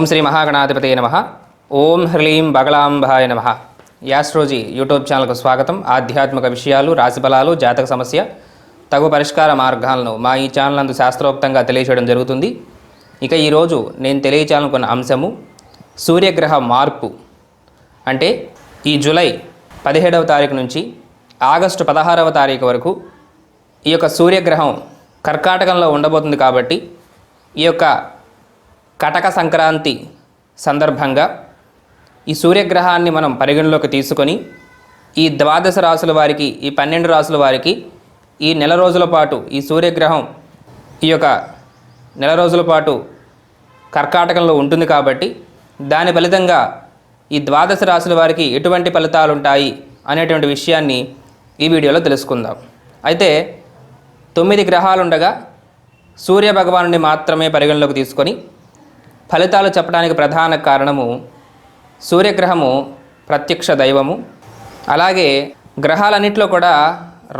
ఓం శ్రీ మహాగణాధిపతయ నమః. ఓం హ్రీం బగళాంబాయ నమః. యాస్ట్రోజీ యూట్యూబ్ ఛానల్కు స్వాగతం. ఆధ్యాత్మిక విషయాలు, రాశిఫలాలు, జాతక సమస్య, తగు పరిష్కార మార్గాలను మా ఈ ఛానల్ నందు శాస్త్రోక్తంగా తెలియచేయడం జరుగుతుంది. ఇక ఈరోజు నేను తెలియచేయాలనుకున్న అంశము సూర్యగ్రహ మార్పు. అంటే ఈ జూలై 17వ తారీఖు నుంచి ఆగస్టు 16వ తారీఖు వరకు ఈ యొక్క సూర్యగ్రహం కర్కాటకంలో ఉండబోతుంది. కాబట్టి ఈ యొక్క కటక సంక్రాంతి సందర్భంగా ఈ సూర్యగ్రహాన్ని మనం పరిగణలోకి తీసుకొని ఈ 12 రాసుల వారికి, ఈ 12 రాసుల వారికి ఈ నెల రోజుల పాటు ఈ సూర్యగ్రహం ఈ యొక్క నెల రోజుల పాటు కర్కాటకంలో ఉంటుంది. కాబట్టి దాని ఫలితంగా ఈ 12 రాసుల వారికి ఎటువంటి ఫలితాలు ఉంటాయి అనేటువంటి విషయాన్ని ఈ వీడియోలో తెలుసుకుందాం. అయితే 9 గ్రహాలు ఉండగా సూర్య భగవానుని మాత్రమే పరిగణలోకి తీసుకొని ఫలితాలు చెప్పడానికి ప్రధాన కారణము సూర్యగ్రహము ప్రత్యక్ష దైవము. అలాగే గ్రహాలన్నింటిలో కూడా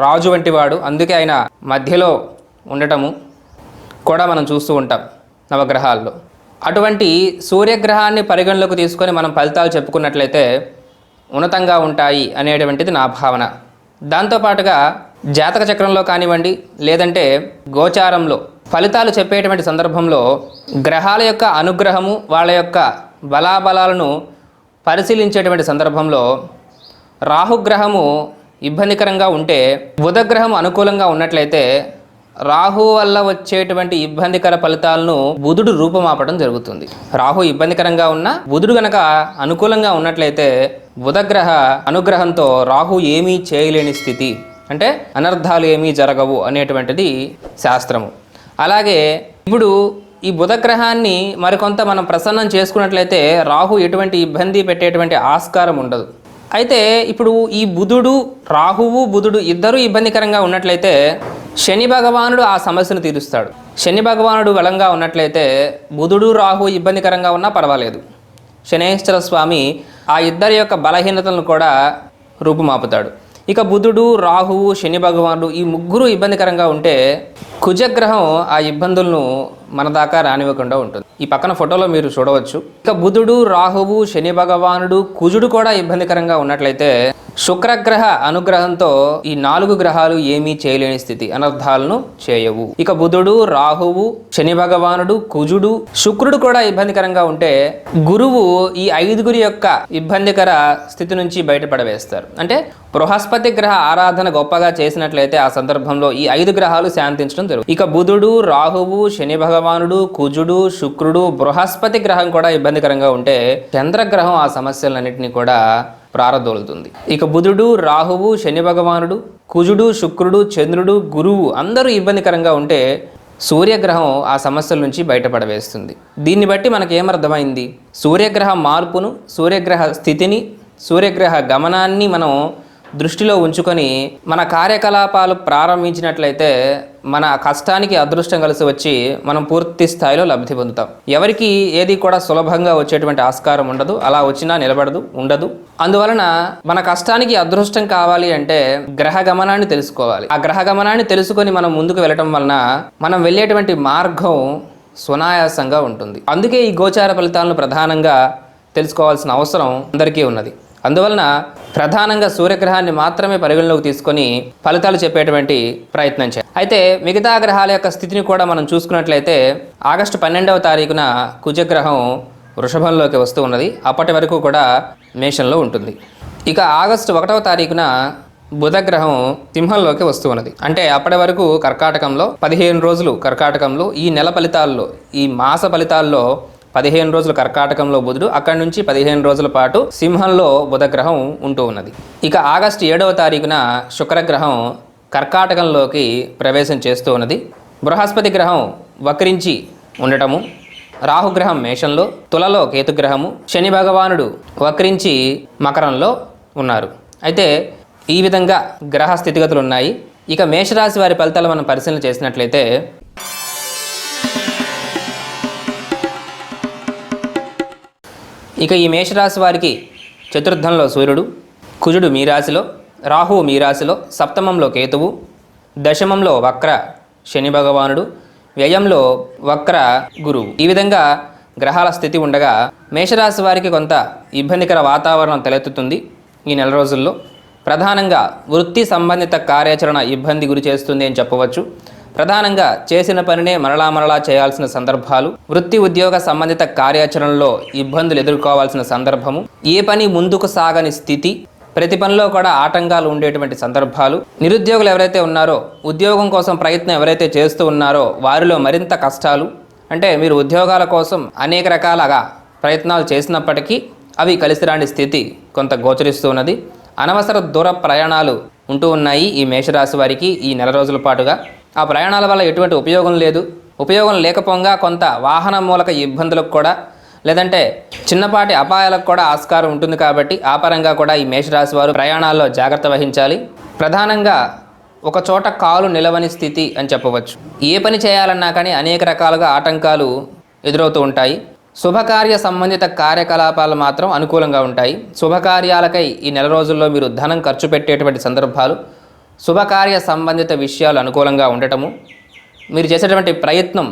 రాజు వంటి వాడు. అందుకే ఆయన మధ్యలో ఉండటము కూడా మనం చూస్తూ ఉంటాం నవగ్రహాల్లో. అటువంటి సూర్యగ్రహాన్ని పరిగణలోకి తీసుకొని మనం ఫలితాలు చెప్పుకున్నట్లయితే ఉన్నతంగా ఉంటాయి అనేటువంటిది నా భావన. దాంతోపాటుగా జాతక చక్రంలో కానివ్వండి, లేదంటే గోచారంలో ఫలితాలు చెప్పేటువంటి సందర్భంలో గ్రహాల యొక్క అనుగ్రహము, వాళ్ళ యొక్క బలాబలాలను పరిశీలించేటువంటి సందర్భంలో రాహుగ్రహము ఇబ్బందికరంగా ఉంటే, బుధగ్రహం అనుకూలంగా ఉన్నట్లయితే రాహు వల్ల వచ్చేటువంటి ఇబ్బందికర ఫలితాలను బుధుడు రూపమాపడం జరుగుతుంది. రాహు ఇబ్బందికరంగా ఉన్నా బుధుడు గనక అనుకూలంగా ఉన్నట్లయితే బుధగ్రహ అనుగ్రహంతో రాహు ఏమీ చేయలేని స్థితి, అంటే అనర్థాలు ఏమీ జరగవు అనేటువంటిది శాస్త్రము. అలాగే ఇప్పుడు ఈ బుధగ్రహాన్ని మరికొంత మనం ప్రసన్నం చేసుకున్నట్లయితే రాహు ఎటువంటి ఇబ్బంది పెట్టేటువంటి ఆస్కారం ఉండదు. అయితే ఇప్పుడు ఈ బుధుడు, రాహువు, బుధుడు ఇద్దరూ ఇబ్బందికరంగా ఉన్నట్లయితే శని భగవానుడు ఆ సమస్యను తీరుస్తాడు. శని భగవానుడు బలంగా ఉన్నట్లయితే బుధుడు, రాహు ఇబ్బందికరంగా ఉన్నా పర్వాలేదు. శనేశ్వర స్వామి ఆ ఇద్దరి యొక్క బలహీనతలను కూడా రూపుమాపుతాడు. ఇక బుధుడు, రాహువు, శని భగవానుడు ఈ ముగ్గురు ఇబ్బందికరంగా ఉంటే కుజగ్రహం ఆ ఇబ్బందులను మన దాకా రానివ్వకుండా ఉంటుంది. ఈ పక్కన ఫోటోలో మీరు చూడవచ్చు. ఇక బుధుడు, రాహువు, శని భగవానుడు, కుజుడు కూడా ఇబ్బందికరంగా ఉన్నట్లయితే శుక్రగ్రహ అనుగ్రహంతో ఈ 4 గ్రహాలు ఏమీ చేయలేని స్థితి, అనర్థాలను చేయవు. ఇక బుధుడు, రాహువు, శని భగవానుడు, కుజుడు, శుక్రుడు కూడా ఇబ్బందికరంగా ఉంటే గురువు ఈ 5 యొక్క ఇబ్బందికర స్థితి నుంచి బయటపడవేస్తారు. అంటే బృహస్పతి గ్రహ ఆరాధన గొప్పగా చేసినట్లయితే ఆ సందర్భంలో ఈ 5 గ్రహాలు శాంతించడం జరుగుతుంది. ఇక బుధుడు, రాహువు, శని భగవానుడు, కుజుడు, శుక్రుడు, బృహస్పతి గ్రహం కూడా ఇబ్బందికరంగా ఉంటే చంద్రగ్రహం ఆ సమస్యలన్నింటినీ కూడా ప్రారదోలుతుంది. ఇక బుధుడు, రాహువు, శని భగవానుడు, కుజుడు, శుక్రుడు, చంద్రుడు, గురువు అందరూ ఇబ్బందికరంగా ఉంటే సూర్యగ్రహం ఆ సమస్యల నుంచి బయటపడవేస్తుంది. దీన్ని బట్టి మనకు ఏమర్థమైంది? సూర్యగ్రహ మార్పును, సూర్యగ్రహ స్థితిని, సూర్యగ్రహ గమనాన్ని మనం దృష్టిలో ఉంచుకొని మన కార్యకలాపాలు ప్రారంభించినట్లయితే మన కష్టానికి అదృష్టం కలిసి వచ్చి మనం పూర్తి స్థాయిలో లబ్ధి పొందుతాం. ఎవరికి ఏది కూడా సులభంగా వచ్చేటువంటి ఆస్కారం ఉండదు. అలా వచ్చినా నిలబడదు, ఉండదు. అందువలన మన కష్టానికి అదృష్టం కావాలి అంటే గ్రహ గమనాన్ని తెలుసుకోవాలి. ఆ గ్రహ గమనాన్ని తెలుసుకొని మనం ముందుకు వెళ్ళటం వలన మనం వెళ్ళేటువంటి మార్గం సునాయాసంగా ఉంటుంది. అందుకే ఈ గోచార ఫలితాలను ప్రధానంగా తెలుసుకోవాల్సిన అవసరం అందరికీ ఉన్నది. అందువలన ప్రధానంగా సూర్యగ్రహాన్ని మాత్రమే పరిగణలోకి తీసుకొని ఫలితాలు చెప్పేటువంటి ప్రయత్నం చేయాలి. అయితే మిగతా గ్రహాల యొక్క స్థితిని కూడా మనం చూసుకున్నట్లయితే ఆగస్టు 12వ తారీఖున కుజగ్రహం వృషభంలోకి వస్తూ ఉన్నది. అప్పటి వరకు కూడా మేషంలో ఉంటుంది. ఇక ఆగస్టు 1వ తారీఖున బుధగ్రహం సింహంలోకి వస్తూ ఉన్నది. అంటే అప్పటి వరకు కర్కాటకంలో 15 రోజులు కర్కాటకంలో, ఈ నెల ఫలితాల్లో, ఈ మాస ఫలితాల్లో 15 రోజులు కర్కాటకంలో బుధుడు, అక్కడి నుంచి 15 రోజుల పాటు సింహంలో బుధగ్రహం ఉంటూ ఉన్నది. ఇక ఆగస్టు 7వ తారీఖున శుక్రగ్రహం కర్కాటకంలోకి ప్రవేశం చేస్తూ ఉన్నది. బృహస్పతి గ్రహం వక్రించి ఉండటము, రాహుగ్రహం మేషంలో, తులలో కేతుగ్రహము, శని భగవానుడు వక్రించి మకరంలో ఉన్నారు. అయితే ఈ విధంగా గ్రహ స్థితిగతులు ఉన్నాయి. ఇక మేషరాశి వారి ఫలితాలు మనం పరిశీలన చేసినట్లయితే ఇక ఈ మేషరాశి వారికి చతుర్థంలో సూర్యుడు, కుజుడు మీ రాశిలో, రాహువు మీ రాశిలో, సప్తమంలో కేతువు, దశమంలో వక్ర శని భగవానుడు, వ్యయంలో వక్ర గురువు. ఈ విధంగా గ్రహాల స్థితి ఉండగా మేషరాశి వారికి కొంత ఇబ్బందికర వాతావరణం తలెత్తుతుంది ఈ నెల రోజుల్లో. ప్రధానంగా వృత్తి సంబంధిత కార్యాచరణ ఇబ్బంది గురి చేస్తుంది అని చెప్పవచ్చు. ప్రధానంగా చేసిన పనినే మరలా చేయాల్సిన సందర్భాలు, వృత్తి ఉద్యోగ సంబంధిత కార్యాచరణలో ఇబ్బందులు ఎదుర్కోవాల్సిన సందర్భము, ఏ పని ముందుకు సాగని స్థితి, ప్రతి పనిలో కూడా ఆటంకాలు ఉండేటువంటి సందర్భాలు, నిరుద్యోగులు ఎవరైతే ఉన్నారో ఉద్యోగం కోసం ప్రయత్నం ఎవరైతే చేస్తూ ఉన్నారో వారిలో మరింత కష్టాలు. అంటే మీరు ఉద్యోగాల కోసం అనేక రకాలుగా ప్రయత్నాలు చేసినప్పటికీ అవి కలిసిరాని స్థితి కొంత గోచరిస్తూ ఉన్నది. అనవసర దూర ప్రయాణాలు ఉంటూ ఉన్నాయి ఈ మేషరాశి వారికి ఈ నెల రోజుల పాటుగా. ఆ ప్రయాణాల వల్ల ఎటువంటి ఉపయోగం లేదు. ఉపయోగం లేకపోగా కొంత వాహన మూలక ఇబ్బందులకు కూడా, లేదంటే చిన్నపాటి అపాయాలకు కూడా ఆస్కారం ఉంటుంది. కాబట్టి ఆ పరంగా కూడా ఈ మేషరాశి వారు ప్రయాణాల్లో జాగ్రత్త వహించాలి. ప్రధానంగా ఒక చోట కాలు నిలవని స్థితి అని చెప్పవచ్చు. ఏ పని చేయాలన్నా కానీ అనేక రకాలుగా ఆటంకాలు ఎదురవుతూ ఉంటాయి. శుభకార్య సంబంధిత కార్యకలాపాలు మాత్రం అనుకూలంగా ఉంటాయి. శుభకార్యాలకై ఈ నెల రోజుల్లో మీరు ధనం ఖర్చు పెట్టేటువంటి సందర్భాలు, శుభకార్య సంబంధిత విషయాలు అనుకూలంగా ఉండటము, మీరు చేసేటువంటి ప్రయత్నం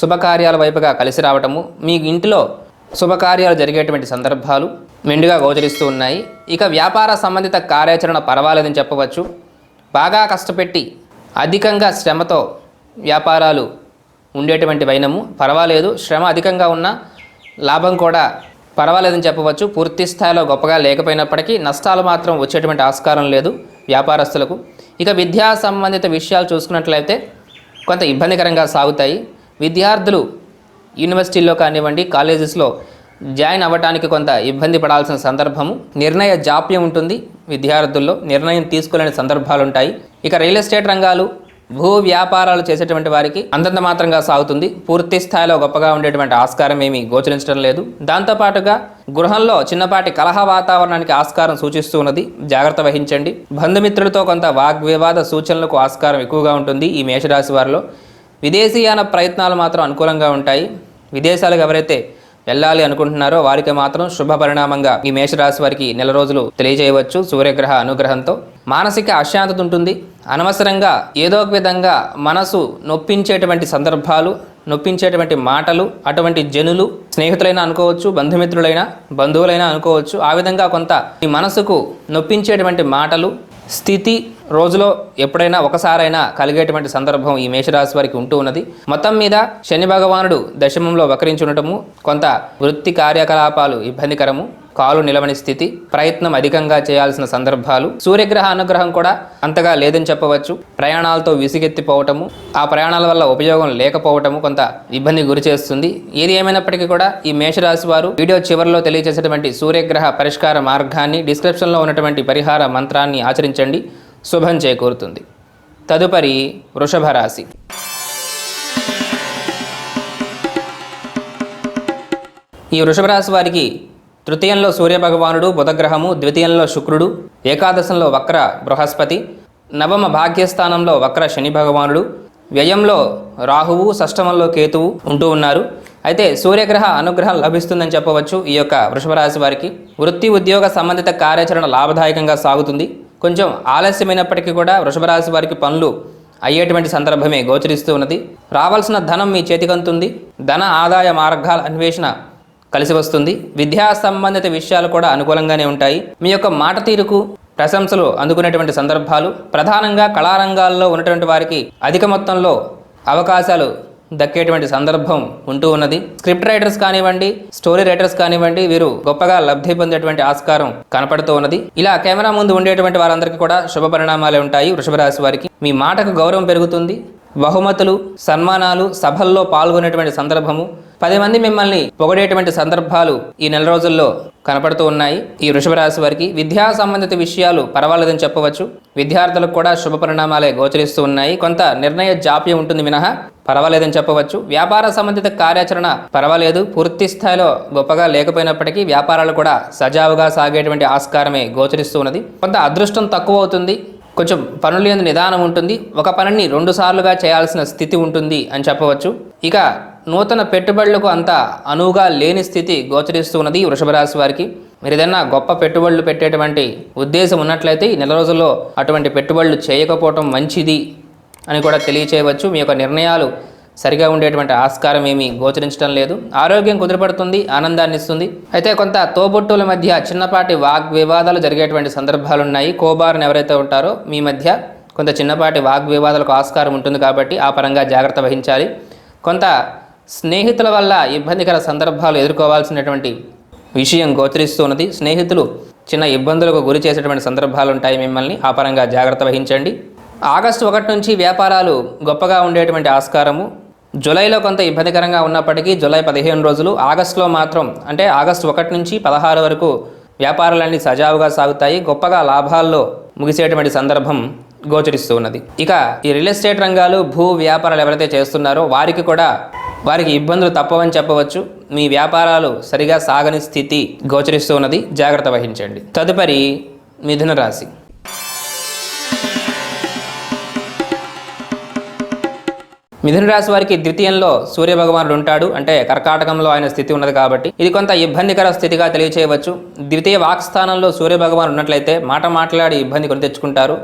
శుభకార్యాల వైపుగా కలిసి రావటము, మీ ఇంటిలో శుభకార్యాలు జరిగేటువంటి సందర్భాలు మెండుగా గోచరిస్తూ ఉన్నాయి. ఇక వ్యాపార సంబంధిత కార్యాచరణ పర్వాలేదని చెప్పవచ్చు. బాగా కష్టపెట్టి అధికంగా శ్రమతో వ్యాపారాలు ఉండేటువంటి వైనము పర్వాలేదు. శ్రమ అధికంగా ఉన్న లాభం కూడా పర్వాలేదని చెప్పవచ్చు. పూర్తి స్థాయిలో గొప్పగా లేకపోయినప్పటికీ నష్టాలు మాత్రం వచ్చేటువంటి ఆస్కారం లేదు వ్యాపారస్తులకు. ఇక విద్యా సంబంధిత విషయాలు చూసుకున్నట్లయితే కొంత ఇబ్బందికరంగా సాగుతాయి. విద్యార్థులు యూనివర్సిటీల్లో కానివ్వండి, కాలేజెస్లో జాయిన్ అవ్వడానికి కొంత ఇబ్బంది పడాల్సిన సందర్భము, నిర్ణయ జాప్యం ఉంటుంది. విద్యార్థుల్లో నిర్ణయం తీసుకోలేని సందర్భాలు ఉంటాయి. ఇక రియల్ ఎస్టేట్ రంగాలు, భూ వ్యాపారాలు చేసేటువంటి వారికి అంతంత మాత్రంగా సాగుతుంది. పూర్తి స్థాయిలో గొప్పగా ఉండేటువంటి ఆస్కారం ఏమీ గోచరించడం లేదు. దాంతోపాటుగా గృహంలో చిన్నపాటి కలహ వాతావరణానికి ఆస్కారం సూచిస్తూ ఉన్నది. జాగ్రత్త వహించండి. బంధుమిత్రులతో కొంత వాగ్వివాద సూచనలకు ఆస్కారం ఎక్కువగా ఉంటుంది ఈ మేషరాశి వారిలో. విదేశీయాన ప్రయత్నాలు మాత్రం అనుకూలంగా ఉంటాయి. విదేశాలకు ఎవరైతే వెళ్ళాలి అనుకుంటున్నారో వారికి మాత్రం శుభ పరిణామంగా ఈ మేషరాశి వారికి నెల రోజులు తెలియజేయవచ్చు. సూర్యగ్రహ అనుగ్రహంతో మానసిక అశాంతత ఉంటుంది. అనవసరంగా ఏదో ఒక విధంగా మనసు నొప్పించేటువంటి సందర్భాలు, నొప్పించేటువంటి మాటలు, అటువంటి జనులు స్నేహితులైనా అనుకోవచ్చు, బంధువులైనా అనుకోవచ్చు. ఆ విధంగా కొంత ఈ మనసుకు నొప్పించేటువంటి మాటలు, స్థితి రోజులో ఎప్పుడైనా ఒకసారైనా కలిగేటువంటి సందర్భం ఈ మేషరాశి వారికి ఉంటూ ఉన్నది. మొత్తం మీద శని భగవానుడు దశమంలో వక్రించి ఉండటము, కొంత వృత్తి కార్యకలాపాలు ఇబ్బందికరము, కాలు నిలవని స్థితి, ప్రయత్నం అధికంగా చేయాల్సిన సందర్భాలు, సూర్యగ్రహ అనుగ్రహం కూడా అంతగా లేదని చెప్పవచ్చు. ప్రయాణాలతో విసిగెత్తిపోవటము, ఆ ప్రయాణాల వల్ల ఉపయోగం లేకపోవటము కొంత ఇబ్బంది గురి చేస్తుంది. ఏది ఏమైనప్పటికీ కూడా ఈ మేషరాశి వారు వీడియో చివరిలో తెలియజేసేటువంటి సూర్యగ్రహ పరిష్కార మార్గాన్ని, డిస్క్రిప్షన్లో ఉన్నటువంటి పరిహార మంత్రాన్ని ఆచరించండి. శుభం చేకూరుతుంది. తదుపరి వృషభ రాశి. ఈ వృషభ రాశి వారికి తృతీయంలో సూర్యభగవానుడు, బుధగ్రహము, ద్వితీయంలో శుక్రుడు, ఏకాదశంలో వక్ర బృహస్పతి, నవమ భాగ్యస్థానంలో వక్ర శని భగవానుడు, వ్యయంలో రాహువు, షష్టమంలో కేతువు ఉంటూ ఉన్నారు. అయితే సూర్యగ్రహ అనుగ్రహం లభిస్తుందని చెప్పవచ్చు ఈ యొక్క వృషభ రాశి వారికి. వృత్తి ఉద్యోగ సంబంధిత కార్యాచరణ లాభదాయకంగా సాగుతుంది. కొంచెం ఆలస్యమైనప్పటికీ కూడా వృషభ రాశి వారికి పనులు అయ్యేటువంటి సందర్భమే గోచరిస్తూ ఉన్నది. రావాల్సిన ధనం మీ చేతికంతుంది. ధన ఆదాయ మార్గాల అన్వేషణ కలిసి వస్తుంది. విద్యా సంబంధిత విషయాలు కూడా అనుకూలంగానే ఉంటాయి. మీ యొక్క మాట తీరుకు ప్రశంసలు అందుకునేటువంటి సందర్భాలు, ప్రధానంగా కళారంగాల్లో ఉన్నటువంటి వారికి అధిక మొత్తంలో అవకాశాలు దక్కేటువంటి సందర్భం ఉంటూ ఉన్నది. స్క్రిప్ట్ రైటర్స్ కానివ్వండి, స్టోరీ రైటర్స్ కానివ్వండి, వీరు గొప్పగా లబ్ధి పొందేటువంటి ఆస్కారం కనపడుతూ ఉన్నది. ఇలా కెమెరా ముందు ఉండేటువంటి వారందరికీ కూడా శుభ పరిణామాలే ఉంటాయి. వృషభ రాశి వారికి మీ మాటకు గౌరవం పెరుగుతుంది. బహుమతులు, సన్మానాలు, సభల్లో పాల్గొనేటువంటి సందర్భము, 10 మంది మిమ్మల్ని పొగడేటువంటి సందర్భాలు ఈ నెల రోజుల్లో కనపడుతూ ఉన్నాయి ఈ వృషభ రాశి వారికి. విద్యా సంబంధిత విషయాలు పర్వాలేదని చెప్పవచ్చు. విద్యార్థులకు కూడా శుభ పరిణామాలే గోచరిస్తూ ఉన్నాయి. కొంత నిర్ణయ జాప్యం ఉంటుంది మినహా పర్వాలేదని చెప్పవచ్చు. వ్యాపార సంబంధిత కార్యాచరణ పర్వాలేదు. పూర్తి స్థాయిలో గొప్పగా లేకపోయినప్పటికీ వ్యాపారాలు కూడా సజావుగా సాగేటువంటి ఆస్కారమే గోచరిస్తూ ఉన్నది. కొంత అదృష్టం తక్కువ అవుతుంది. కొంచెం పనులు ఎందు నిదానం ఉంటుంది. ఒక పనిని 2 సార్లుగా చేయాల్సిన స్థితి ఉంటుంది అని చెప్పవచ్చు. ఇక నూతన పెట్టుబడులకు అంత అనువుగా లేని స్థితి గోచరిస్తూ ఉన్నది వృషభ రాశి వారికి. మీరు ఏదైనా గొప్ప పెట్టుబడులు పెట్టేటువంటి ఉద్దేశం ఉన్నట్లయితే ఈ నెల రోజుల్లో అటువంటి పెట్టుబడులు చేయకపోవటం మంచిది అని కూడా తెలియచేయవచ్చు. మీ యొక్క నిర్ణయాలు సరిగా ఉండేటువంటి ఆస్కారం ఏమీ గోచరించడం లేదు. ఆరోగ్యం కుదిరిపడుతుంది, ఆనందాన్ని ఇస్తుంది. అయితే కొంత తోబుట్టుల మధ్య చిన్నపాటి వాగ్వివాదాలు జరిగేటువంటి సందర్భాలు ఉన్నాయి. కోబారుని ఎవరైతే ఉంటారో మీ మధ్య కొంత చిన్నపాటి వాగ్వివాదాలకు ఆస్కారం ఉంటుంది కాబట్టి ఆ పరంగా జాగ్రత్త వహించాలి. కొంత స్నేహితుల వల్ల ఇబ్బందికర సందర్భాలు ఎదుర్కోవాల్సినటువంటి విషయం గోచరిస్తూ ఉన్నది. స్నేహితులు చిన్న ఇబ్బందులకు గురి చేసేటువంటి సందర్భాలు ఉంటాయి, మిమ్మల్ని ఆ పరంగా జాగ్రత్త వహించండి. ఆగస్టు 1 నుంచి వ్యాపారాలు గొప్పగా ఉండేటువంటి ఆస్కారము. జూలైలో కొంత ఇబ్బందికరంగా ఉన్నప్పటికీ జూలై 15 రోజులు, ఆగస్టులో మాత్రం అంటే ఆగస్టు 1 నుంచి 16 వరకు వ్యాపారాలన్నీ సజావుగా సాగుతాయి. గొప్పగా లాభాల్లో ముగిసేటువంటి సందర్భం గోచరిస్తూ ఉన్నది. ఇక ఈ రియల్ ఎస్టేట్ రంగాలు, భూ వ్యాపారాలు ఎవరైతే చేస్తున్నారో వారికి ఇబ్బందులు తప్పవని చెప్పవచ్చు. మీ వ్యాపారాలు సరిగా సాగని స్థితి గోచరిస్తూ ఉన్నది, జాగ్రత్త వహించండి. తదుపరి మిథున రాశి. మిథున రాశి వారికి ద్వితీయంలో సూర్యభగవానుడు ఉంటాడు. అంటే కర్కాటకంలో ఆయన స్థితి ఉన్నది కాబట్టి ఇది కొంత ఇబ్బందికర స్థితిగా తెలియచేయవచ్చు. ద్వితీయ వాక్స్థానంలో సూర్యభగవానుడు ఉన్నట్లయితే మాట్లాడి ఇబ్బంది కొని తెచ్చుకుంటారు,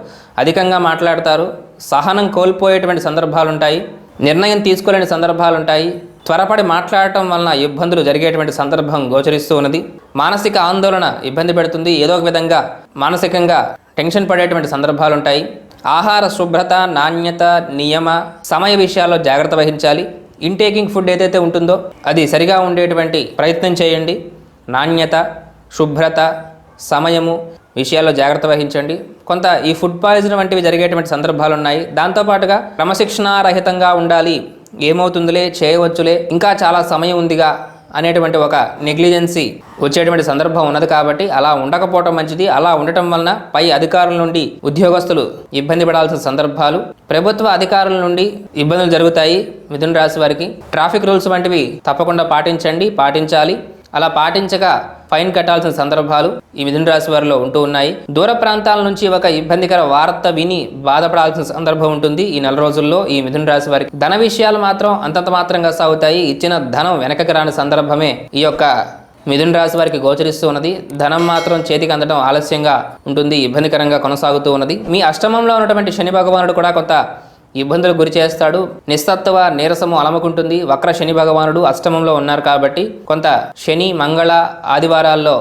అధికంగా మాట్లాడతారు, సహనం కోల్పోయేటువంటి సందర్భాలు ఉంటాయి, నిర్ణయం తీసుకోలేని సందర్భాలు ఉంటాయి, త్వరపడి మాట్లాడటం వలన ఇబ్బందులు జరిగేటువంటి సందర్భం గోచరిస్తూ ఉన్నది. మానసిక ఆందోళన ఇబ్బంది పెడుతుంది, ఏదో ఒక విధంగా మానసికంగా టెన్షన్ పడేటువంటి సందర్భాలు ఉంటాయి. ఆహార శుభ్రత, నాణ్యత, నియమ, సమయ విషయాల్లో జాగ్రత్త వహించాలి. ఇంటేకింగ్ ఫుడ్ ఏదైతే ఉంటుందో అది సరిగా ఉండేటువంటి ప్రయత్నం చేయండి. నాణ్యత, శుభ్రత, సమయము విషయాల్లో జాగ్రత్త వహించండి. కొంత ఈ ఫుడ్ పాయిజన్ వంటివి జరిగేటువంటి సందర్భాలు ఉన్నాయి. దాంతోపాటుగా క్రమశిక్షణారహితంగా ఉండాలి, ఏమవుతుందిలే, చేయవచ్చులే, ఇంకా చాలా సమయం ఉందిగా అనేటువంటి ఒక నెగ్లిజెన్సీ వచ్చేటువంటి సందర్భం ఉన్నది కాబట్టి అలా ఉండకపోవటం మంచిది. అలా ఉండటం వలన పై అధికారుల నుండి ఉద్యోగస్తులు ఇబ్బంది పడాల్సిన సందర్భాలు, ప్రభుత్వ అధికారుల నుండి ఇబ్బందులు జరుగుతాయి. మిథున రాశి వారికి ట్రాఫిక్ రూల్స్ వంటివి తప్పకుండా పాటించాలి. అలా పాటించక ఫైన్ కట్టాల్సిన సందర్భాలు ఈ మిథున రాశి వారిలో ఉంటూ ఉన్నాయి. దూర ప్రాంతాల నుంచి ఒక ఇబ్బందికర వార్త విని బాధపడాల్సిన సందర్భం ఉంటుంది ఈ నెల రోజుల్లో ఈ మిథున రాశి వారికి. ధన విషయాలు మాత్రం అంతంత మాత్రంగా సాగుతాయి. ఇచ్చిన ధనం వెనకకి రాని సందర్భమే ఈ యొక్క మిథున రాశి వారికి గోచరిస్తూ ఉన్నది. ధనం మాత్రం చేతికి అందడం ఆలస్యంగా ఉంటుంది, ఇబ్బందికరంగా కొనసాగుతూ ఉన్నది. మీ అష్టమంలో ఉన్నటువంటి శని భగవానుడు కూడా కొంత ఇబ్బందులు గురి చేస్తాడు. నిస్తత్వ, నీరసము అలముకుంటుంది. వక్ర శని భగవానుడు అష్టమంలో ఉన్నారు కాబట్టి కొంత శని, మంగళ, ఆదివారాల్లో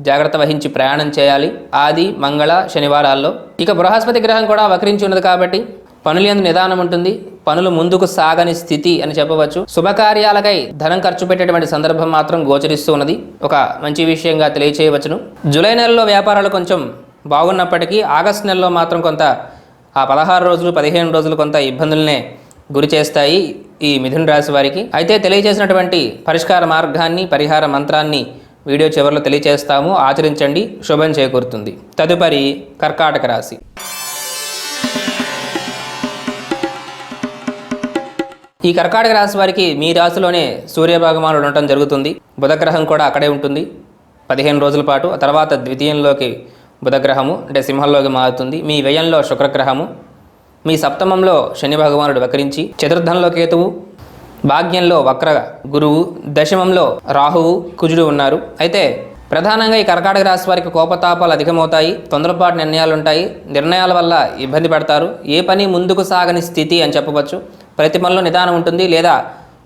జాగ్రత్త వహించి ప్రయాణం చేయాలి. ఆది, మంగళ, శనివారాల్లో. ఇక బృహస్పతి గ్రహం కూడా వక్రించి ఉన్నది కాబట్టి పనులందు నిదానం ఉంటుంది. పనులు ముందుకు సాగని స్థితి అని చెప్పవచ్చు. శుభకార్యాలకై ధనం ఖర్చు పెట్టేటువంటి సందర్భం మాత్రం గోచరిస్తూ ఉన్నది. ఒక మంచి విషయంగా తెలియచేయవచ్చును. జూలై నెలలో వ్యాపారాలు కొంచెం బాగున్నప్పటికీ ఆగస్టు నెలలో మాత్రం కొంత ఆ 16 రోజులు 15 రోజులు కొంత ఇబ్బందులనే గురి చేస్తాయి ఈ మిథున రాశి వారికి. అయితే తెలియజేసినటువంటి పరిష్కార మార్గాన్ని, పరిహార మంత్రాన్ని వీడియో చివరిలో తెలియజేస్తాము, ఆచరించండి, శుభం చేకూరుతుంది. తదుపరి కర్కాటక రాశి. ఈ కర్కాటక రాశి వారికి మీ రాశిలోనే సూర్యభగవానుడు ఉండటం జరుగుతుంది. బుధగ్రహం కూడా అక్కడే ఉంటుంది 15 రోజుల పాటు. ఆ తర్వాత ద్వితీయంలోకి బుధగ్రహము అంటే సింహంలోకి మారుతుంది. మీ వ్యయంలో శుక్రగ్రహము, మీ సప్తమంలో శని భగవానుడు వక్రించి, చతుర్థంలో కేతువు, భాగ్యంలో వక్ర గురువు, దశమంలో రాహువు, కుజుడు ఉన్నారు. అయితే ప్రధానంగా ఈ కర్కాటక రాశి వారికి కోపతాపాలు అధికమవుతాయి, తొందరపాటు నిర్ణయాలు ఉంటాయి, నిర్ణయాల వల్ల ఇబ్బంది పడతారు, ఏ పని ముందుకు సాగని స్థితి అని చెప్పవచ్చు. ప్రతి పనిలో నిదానం ఉంటుంది, లేదా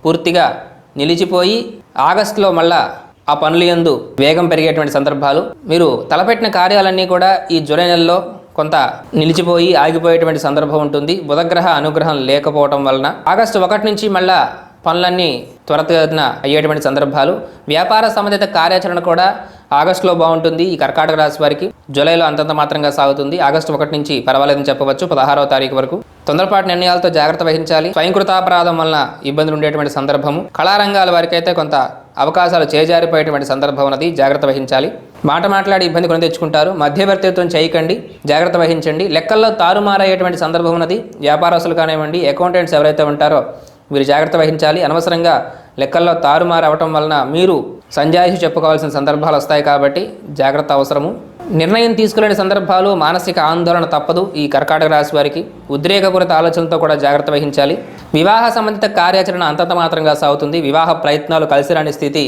పూర్తిగా నిలిచిపోయి ఆగస్టులో మళ్ళా ఆ పనుల యందు వేగం పెరిగేటువంటి సందర్భాలు. మీరు తలపెట్టిన కార్యాలన్నీ కూడా ఈ జూలై నెలలో కొంత నిలిచిపోయి ఆగిపోయేటువంటి సందర్భం ఉంటుంది. బుధగ్రహ అనుగ్రహం లేకపోవటం వలన ఆగస్టు 1 నుంచి మళ్ళా పనులన్నీ త్వరితగతిన అయ్యేటువంటి సందర్భాలు. వ్యాపార సంబంధిత కార్యాచరణ కూడా ఆగస్టులో బాగుంటుంది ఈ కర్కాటక రాశి వారికి. జూలైలో అంతంత మాత్రంగా సాగుతుంది. ఆగస్టు 1 నుంచి పర్వాలేదని చెప్పవచ్చు 16వ తారీఖు వరకు. తొందరపాటు నిర్ణయాలతో జాగ్రత్త వహించాలి. స్వయంకృతాపరాధం వలన ఇబ్బందులు ఉండేటువంటి సందర్భము. కళారంగాల వారికి అయితే కొంత అవకాశాలు చేజారిపోయేటువంటి సందర్భం ఉన్నది, జాగ్రత్త వహించాలి. మాట్లాడి ఇబ్బంది కొని తెచ్చుకుంటారు. మధ్యవర్తిత్వం చేయకండి, జాగ్రత్త వహించండి. లెక్కల్లో తారుమారయ్యేటువంటి సందర్భం ఉన్నది. వ్యాపారస్తులు కానివ్వండి, అకౌంటెంట్స్ ఎవరైతే ఉంటారో మీరు జాగ్రత్త వహించాలి. అనవసరంగా లెక్కల్లో తారుమారు అవటం వలన మీరు సంజాయిషి చెప్పుకోవాల్సిన సందర్భాలు వస్తాయి కాబట్టి జాగ్రత్త అవసరము. నిర్ణయం తీసుకునే సందర్భాలు, మానసిక ఆందోళన తప్పదు ఈ కర్కాటక రాశి వారికి. ఉద్రేకపూరిత ఆలోచనలతో కూడా జాగ్రత్త వహించాలి. వివాహ సంబంధిత కార్యాచరణ అంతంత మాత్రంగా సాగుతుంది. వివాహ ప్రయత్నాలు కలిసి రాని స్థితి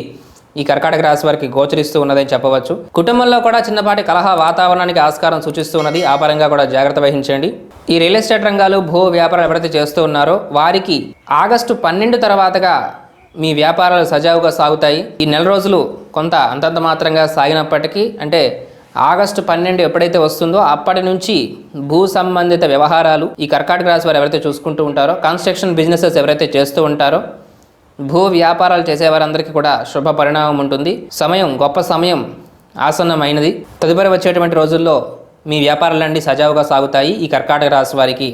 ఈ కర్కాటక రాశి వారికి గోచరిస్తూ ఉన్నదని చెప్పవచ్చు. కుటుంబంలో కూడా చిన్నపాటి కలహ వాతావరణానికి ఆస్కారం సూచిస్తూ ఉన్నది. ఆ పరంగా కూడా జాగ్రత్త వహించండి. ఈ రియల్ ఎస్టేట్ రంగాలు, భూ వ్యాపారాలు ఎవరైతే చేస్తూ ఉన్నారో వారికి ఆగస్టు 12 తర్వాతగా మీ వ్యాపారాలు సజావుగా సాగుతాయి. ఈ నెల రోజులు కొంత అంతంత మాత్రంగా సాగినప్పటికీ, అంటే ఆగస్టు 12 ఎప్పుడైతే వస్తుందో అప్పటి నుంచి భూ సంబంధిత వ్యవహారాలు ఈ కర్కాటక రాశి వారు ఎవరైతే చూసుకుంటూ ఉంటారో, కన్స్ట్రక్షన్ బిజినెసెస్ ఎవరైతే చేస్తూ ఉంటారో, భూ వ్యాపారాలు చేసేవారందరికీ కూడా శుభ పరిణామం ఉంటుంది. సమయం, గొప్ప సమయం ఆసన్నమైనది. తదుపరి వచ్చేటువంటి రోజుల్లో మీ వ్యాపారాలన్నీ సజావుగా సాగుతాయి ఈ కర్కాటక రాశి వారికి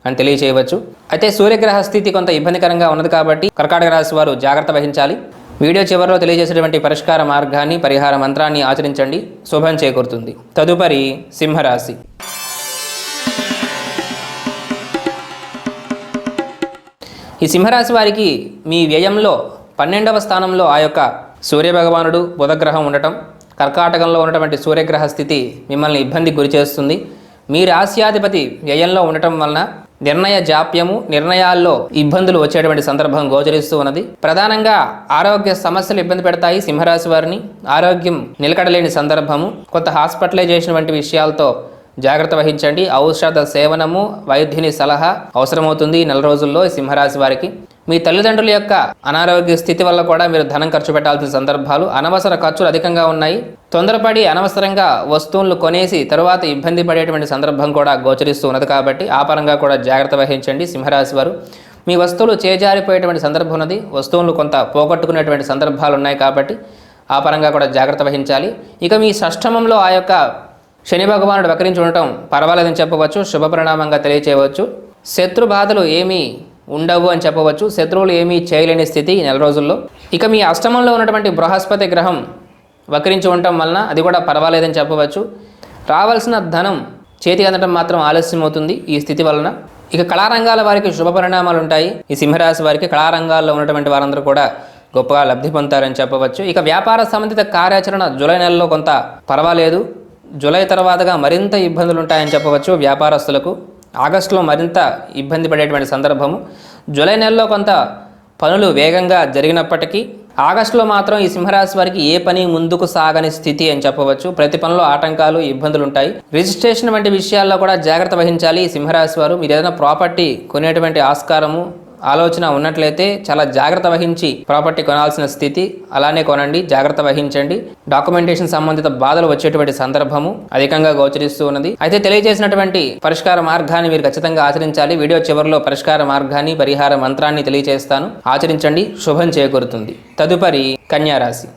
అని తెలియచేయవచ్చు. అయితే సూర్యగ్రహ స్థితి కొంత ఇబ్బందికరంగా ఉన్నది కాబట్టి కర్కాటక రాశి వారు జాగ్రత్త వహించాలి. వీడియో చివరిలో తెలియజేసేటువంటి పరిష్కార మార్గాన్ని, పరిహార మంత్రాన్ని ఆచరించండి, శుభం చేకూరుతుంది. తదుపరి సింహరాశి. ఈ సింహరాశి వారికి మీ వ్యయంలో 12వ స్థానంలో ఆ యొక్క సూర్యభగవానుడు, బుధగ్రహం ఉండటం, కర్కాటకంలో ఉన్నటువంటి సూర్యగ్రహ స్థితి మిమ్మల్ని ఇబ్బందికి గురి చేస్తుంది. మీ రాశ్యాధిపతి వ్యయంలో ఉండటం వలన నిర్ణయ జాప్యము, నిర్ణయాల్లో ఇబ్బందులు వచ్చేటువంటి సందర్భం గోచరిస్తూ ఉన్నది. ప్రధానంగా ఆరోగ్య సమస్యలు ఇబ్బంది పెడతాయి సింహరాశి వారిని. ఆరోగ్యం నిలకడలేని సందర్భము, కొంత హాస్పిటలైజేషన్ వంటి విషయాలతో జాగ్రత్త వహించండి. ఔషధ సేవనము, వైద్యుని సలహా అవసరమవుతుంది ఈ నెల రోజుల్లో సింహరాశి వారికి. మీ తల్లిదండ్రుల యొక్క అనారోగ్య స్థితి వల్ల కూడా మీరు ధనం ఖర్చు పెట్టాల్సిన సందర్భాలు, అనవసర ఖర్చులు అధికంగా ఉన్నాయి. తొందరపడి అనవసరంగా వస్తువులు కొనేసి తరువాత ఇబ్బంది పడేటువంటి సందర్భం కూడా గోచరిస్తూ ఉన్నది కాబట్టి ఆ పరంగా కూడా జాగ్రత్త వహించండి సింహరాశి వారు. మీ వస్తువులు చేజారిపోయేటువంటి సందర్భం ఉన్నది. వస్తువులు కొంత పోగొట్టుకునేటువంటి సందర్భాలు ఉన్నాయి కాబట్టి ఆ పరంగా కూడా జాగ్రత్త వహించాలి. ఇక మీ షష్ఠమంలో ఆ యొక్క శని భగవానుడు వక్రించి ఉండటం పర్వాలేదని చెప్పవచ్చు, శుభ పరిణామంగా తెలియచేయవచ్చు. శత్రు బాధలు ఏమీ ఉండవు అని చెప్పవచ్చు. శత్రువులు ఏమీ చేయలేని స్థితి ఈ నెల రోజుల్లో. ఇక మీ అష్టమంలో ఉన్నటువంటి బృహస్పతి గ్రహం వక్రించి ఉండటం వలన అది కూడా పర్వాలేదని చెప్పవచ్చు. రావాల్సిన ధనం చేతికి అందటం మాత్రం ఆలస్యం అవుతుంది ఈ స్థితి వలన. ఇక కళారంగాల వారికి శుభ పరిణామాలు ఉంటాయి. ఈ సింహరాశి వారికి కళారంగాల్లో ఉన్నటువంటి వారందరూ కూడా గొప్పగా లబ్ధి పొందుతారని చెప్పవచ్చు. ఇక వ్యాపార సంబంధిత కార్యాచరణ జూలై నెలలో కొంత పర్వాలేదు. జూలై తర్వాతగా మరింత ఇబ్బందులు ఉంటాయని చెప్పవచ్చు వ్యాపారస్తులకు. ఆగస్టులో మరింత ఇబ్బంది పడేటువంటి సందర్భము. జూలై నెలలో కొంత పనులు వేగంగా జరిగినప్పటికీ ఆగస్టులో మాత్రం ఈ సింహరాశి వారికి ఏ పని ముందుకు సాగని స్థితి అని చెప్పవచ్చు. ప్రతి పనిలో ఆటంకాలు, ఇబ్బందులు ఉంటాయి. రిజిస్ట్రేషన్ వంటి విషయాల్లో కూడా జాగ్రత్త వహించాలి ఈ సింహరాశి వారు. మీరు ఏదైనా ప్రాపర్టీ కొనేటువంటి ఆస్కారము, ఆలోచన ఉన్నట్లయితే చాలా జాగ్రత్త వహించి ప్రాపర్టీ కొనాల్సిన స్థితి. అలానే కొనండి, జాగ్రత్త వహించండి. డాక్యుమెంటేషన్ సంబంధిత బాధలు వచ్చేటువంటి సందర్భము అధికంగా గోచరిస్తూ ఉన్నది. అయితే తెలియజేసినటువంటి పరిష్కార మార్గాన్ని మీరు ఖచ్చితంగా ఆచరించాలి. వీడియో చివరిలో పరిష్కార మార్గాన్ని, పరిహార మంత్రాన్ని తెలియజేస్తాను, ఆచరించండి, శుభం చేకూరుతుంది. తదుపరి కన్యా రాశి.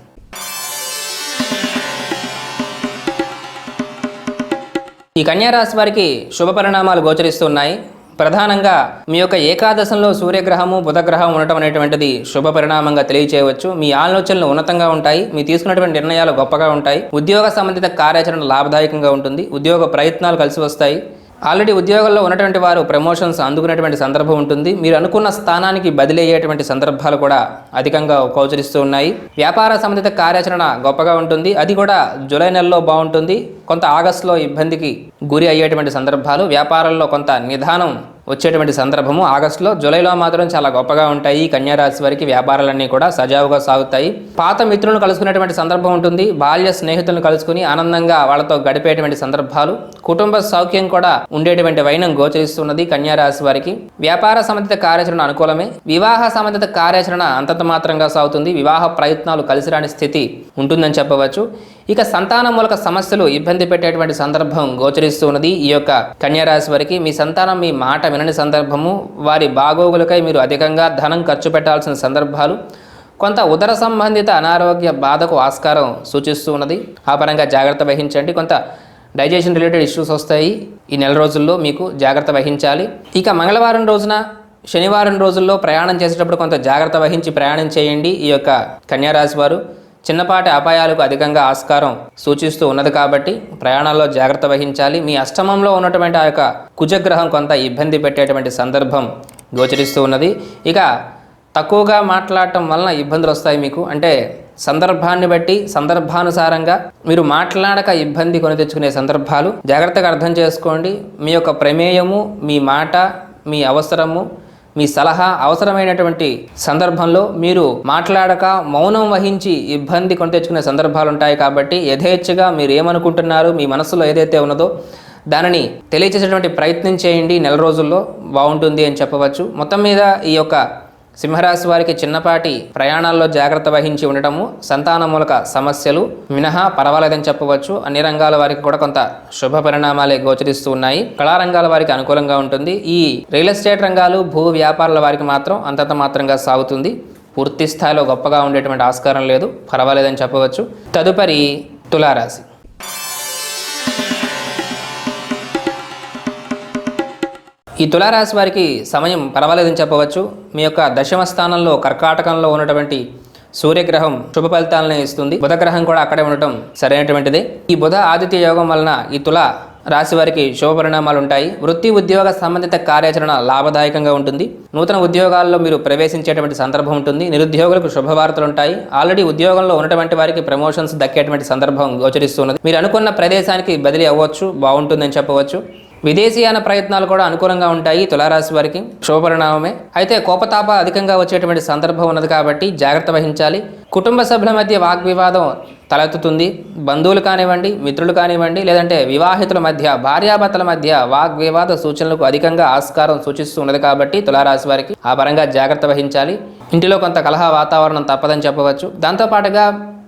ఈ కన్యా రాశి వారికి శుభ పరిణామాలు గోచరిస్తున్నాయి. ప్రధానంగా మీ యొక్క ఏకాదశంలో సూర్యగ్రహము, బుధగ్రహం ఉండటం అనేటువంటిది శుభ పరిణామంగా తెలియచేయవచ్చు. మీ ఆలోచనలు ఉన్నతంగా ఉంటాయి. మీ తీసుకున్నటువంటి నిర్ణయాలు గొప్పగా ఉంటాయి. ఉద్యోగ సంబంధిత కార్యాచరణ లాభదాయకంగా ఉంటుంది. ఉద్యోగ ప్రయత్నాలు కలిసి వస్తాయి. ఆల్రెడీ ఉద్యోగంలో ఉన్నటువంటి వారు ప్రమోషన్స్ అందుకునేటువంటి సందర్భం ఉంటుంది. మీరు అనుకున్న స్థానానికి బదిలీ అయ్యేటువంటి సందర్భాలు కూడా అధికంగా గోచరిస్తూ ఉన్నాయి. వ్యాపార సంబంధిత కార్యాచరణ గొప్పగా ఉంటుంది. అది కూడా జూలై నెలలో బాగుంటుంది. కొంత ఆగస్టులో ఇబ్బందికి గురి అయ్యేటువంటి సందర్భాలు, వ్యాపారంలో కొంత నిదానం వచ్చేటువంటి సందర్భము ఆగస్టులో. జూలైలో మాత్రం చాలా గొప్పగా ఉంటాయి. కన్యా రాశి వారికి వ్యాపారాలన్నీ కూడా సజావుగా సాగుతాయి. పాత మిత్రులను కలుసుకునేటువంటి సందర్భం ఉంటుంది. బాల్య స్నేహితులను కలుసుకుని ఆనందంగా వాళ్ళతో గడిపేటువంటి సందర్భాలు, కుటుంబ సౌఖ్యం కూడా ఉండేటువంటి వైనం గోచరిస్తున్నది కన్యా రాశి వారికి. వ్యాపార సంబంధిత కార్యాచరణ అనుకూలమే. వివాహ సంబంధిత కార్యాచరణ అంతంత మాత్రంగా సాగుతుంది. వివాహ ప్రయత్నాలు కలిసిరాని స్థితి ఉంటుందని చెప్పవచ్చు. ఇక సంతానం మూలక సమస్యలు ఇబ్బంది పెట్టేటువంటి సందర్భం గోచరిస్తూ ఉన్నది ఈ యొక్క కన్యా రాశి వారికి. మీ సంతానం మీ మాట వినని సందర్భము, వారి బాగోగులకై మీరు అధికంగా ధనం ఖర్చు పెట్టాల్సిన సందర్భాలు, కొంత ఉదర సంబంధిత అనారోగ్య బాధకు ఆస్కారం సూచిస్తూ ఉన్నది. ఆ పరంగా జాగ్రత్త వహించండి. కొంత డైజెషన్ రిలేటెడ్ ఇష్యూస్ వస్తాయి ఈ నెల రోజుల్లో, మీకు జాగ్రత్త వహించాలి. ఇక మంగళవారం రోజున, శనివారం రోజుల్లో ప్రయాణం చేసేటప్పుడు కొంత జాగ్రత్త వహించి ప్రయాణం చేయండి ఈ యొక్క కన్యా రాశి వారు. చిన్నపాటి అపాయాలకు అధికంగా ఆస్కారం సూచిస్తూ ఉన్నది కాబట్టి ప్రయాణాల్లో జాగ్రత్త వహించాలి. మీ అష్టమంలో ఉన్నటువంటి ఆ యొక్క కుజగ్రహం కొంత ఇబ్బంది పెట్టేటువంటి సందర్భం గోచరిస్తూ ఉన్నది. ఇక తక్కువగా మాట్లాడటం వలన ఇబ్బందులు వస్తాయి మీకు. అంటే సందర్భాన్ని బట్టి, సందర్భానుసారంగా మీరు మాట్లాడక ఇబ్బంది కొని తెచ్చుకునే సందర్భాలు జాగ్రత్తగా అర్థం చేసుకోండి. మీ యొక్క ప్రమేయము, మీ మాట, మీ అవసరము, మీ సలహా అవసరమైనటువంటి సందర్భంలో మీరు మాట్లాడక మౌనం వహించి ఇబ్బంది కొని తెచ్చుకునే సందర్భాలు ఉంటాయి. కాబట్టి యథేచ్ఛగా మీరు ఏమనుకుంటున్నారు, మీ మనసులో ఏదైతే ఉన్నదో దానిని తెలియచేసేటువంటి ప్రయత్నం చేయండి. నెల రోజుల్లో బాగుంటుంది అని చెప్పవచ్చు. మొత్తం మీద ఈ యొక్క సింహరాశి వారికి చిన్నపాటి ప్రయాణాల్లో జాగ్రత్త వహించి ఉండటము, సంతానమూలక సమస్యలు మినహా పర్వాలేదని చెప్పవచ్చు. అన్ని రంగాల వారికి కూడా కొంత శుభ పరిణామాలే గోచరిస్తూ ఉన్నాయి. కళారంగాల వారికి అనుకూలంగా ఉంటుంది. ఈ రియల్ ఎస్టేట్ రంగాలు, భూ వ్యాపారాల వారికి మాత్రం అంతంత మాత్రంగా సాగుతుంది. పూర్తి స్థాయిలో గొప్పగా ఉండేటువంటి ఆస్కారం లేదు, పర్వాలేదని చెప్పవచ్చు. తదుపరి తులారాశి. ఈ తులారాశి వారికి సమయం పర్వాలేదని చెప్పవచ్చు. మీ యొక్క దశమ స్థానంలో కర్కాటకంలో ఉన్నటువంటి సూర్యగ్రహం శుభ ఫలితాలను ఇస్తుంది. బుధగ్రహం కూడా అక్కడే ఉండటం సరైనటువంటిదే. ఈ బుధ ఆదిత్య యోగం వలన ఈ తులా రాశి వారికి శుభ పరిణామాలు ఉంటాయి. వృత్తి ఉద్యోగ సంబంధిత కార్యాచరణ లాభదాయకంగా ఉంటుంది. నూతన ఉద్యోగాల్లో మీరు ప్రవేశించేటువంటి సందర్భం ఉంటుంది. నిరుద్యోగులకు శుభవార్తలు ఉంటాయి. ఆల్రెడీ ఉద్యోగంలో ఉన్నటువంటి వారికి ప్రమోషన్స్ దక్కేటువంటి సందర్భం గోచరిస్తున్నది. మీరు అనుకున్న ప్రదేశానికి బదిలీ అవ్వచ్చు, బాగుంటుందని చెప్పవచ్చు. విదేశీయాన ప్రయత్నాలు కూడా అనుకూలంగా ఉంటాయి. తులారాశి వారికి శుభపరిణామమే. అయితే కోపతాప అధికంగా వచ్చేటువంటి సందర్భం ఉన్నది కాబట్టి జాగ్రత్త వహించాలి. కుటుంబ సభ్యుల మధ్య వాగ్వివాదం తలెత్తుతుంది. బంధువులు కానివ్వండి, మిత్రులు కానివ్వండి, లేదంటే వివాహితుల మధ్య, భార్యాభర్తల మధ్య వాగ్వివాద సూచనలకు అధికంగా ఆస్కారం సూచిస్తూ ఉన్నది కాబట్టి తులారాశి వారికి ఆ పరంగా జాగ్రత్త వహించాలి. ఇంటిలో కొంత కలహ వాతావరణం తప్పదని చెప్పవచ్చు. దాంతోపాటుగా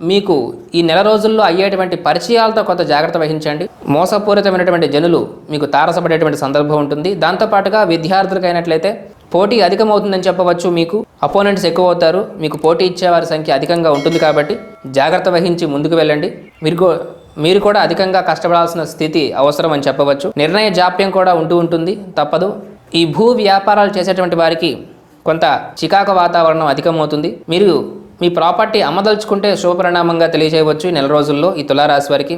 మీకు ఈ నెల రోజుల్లో అయ్యేటువంటి పరిచయాలతో కొంత జాగ్రత్త వహించండి. మోసపూరితమైనటువంటి జనులు మీకు తారసపడేటువంటి సందర్భం ఉంటుంది. దాంతోపాటుగా విద్యార్థులకు అయినట్లయితే పోటీ అధికమవుతుందని చెప్పవచ్చు. మీకు అపోనెంట్స్ ఎక్కువ అవుతారు. మీకు పోటీ ఇచ్చేవారి సంఖ్య అధికంగా ఉంటుంది కాబట్టి జాగ్రత్త వహించి ముందుకు వెళ్ళండి. మీరు కూడా అధికంగా కష్టపడాల్సిన స్థితి అవసరం అని చెప్పవచ్చు. నిర్ణయ జాప్యం కూడా ఉంటుంది, తప్పదు. ఈ భూ వ్యాపారాలు చేసేటువంటి వారికి కొంత చికాకు వాతావరణం అధికమవుతుంది. మీరు మీ ప్రాపర్టీ అమ్మదలుచుకుంటే శుభపరిణామంగా తెలియజేయవచ్చు. ఈ నెల రోజుల్లో ఈ తులారాశి వారికి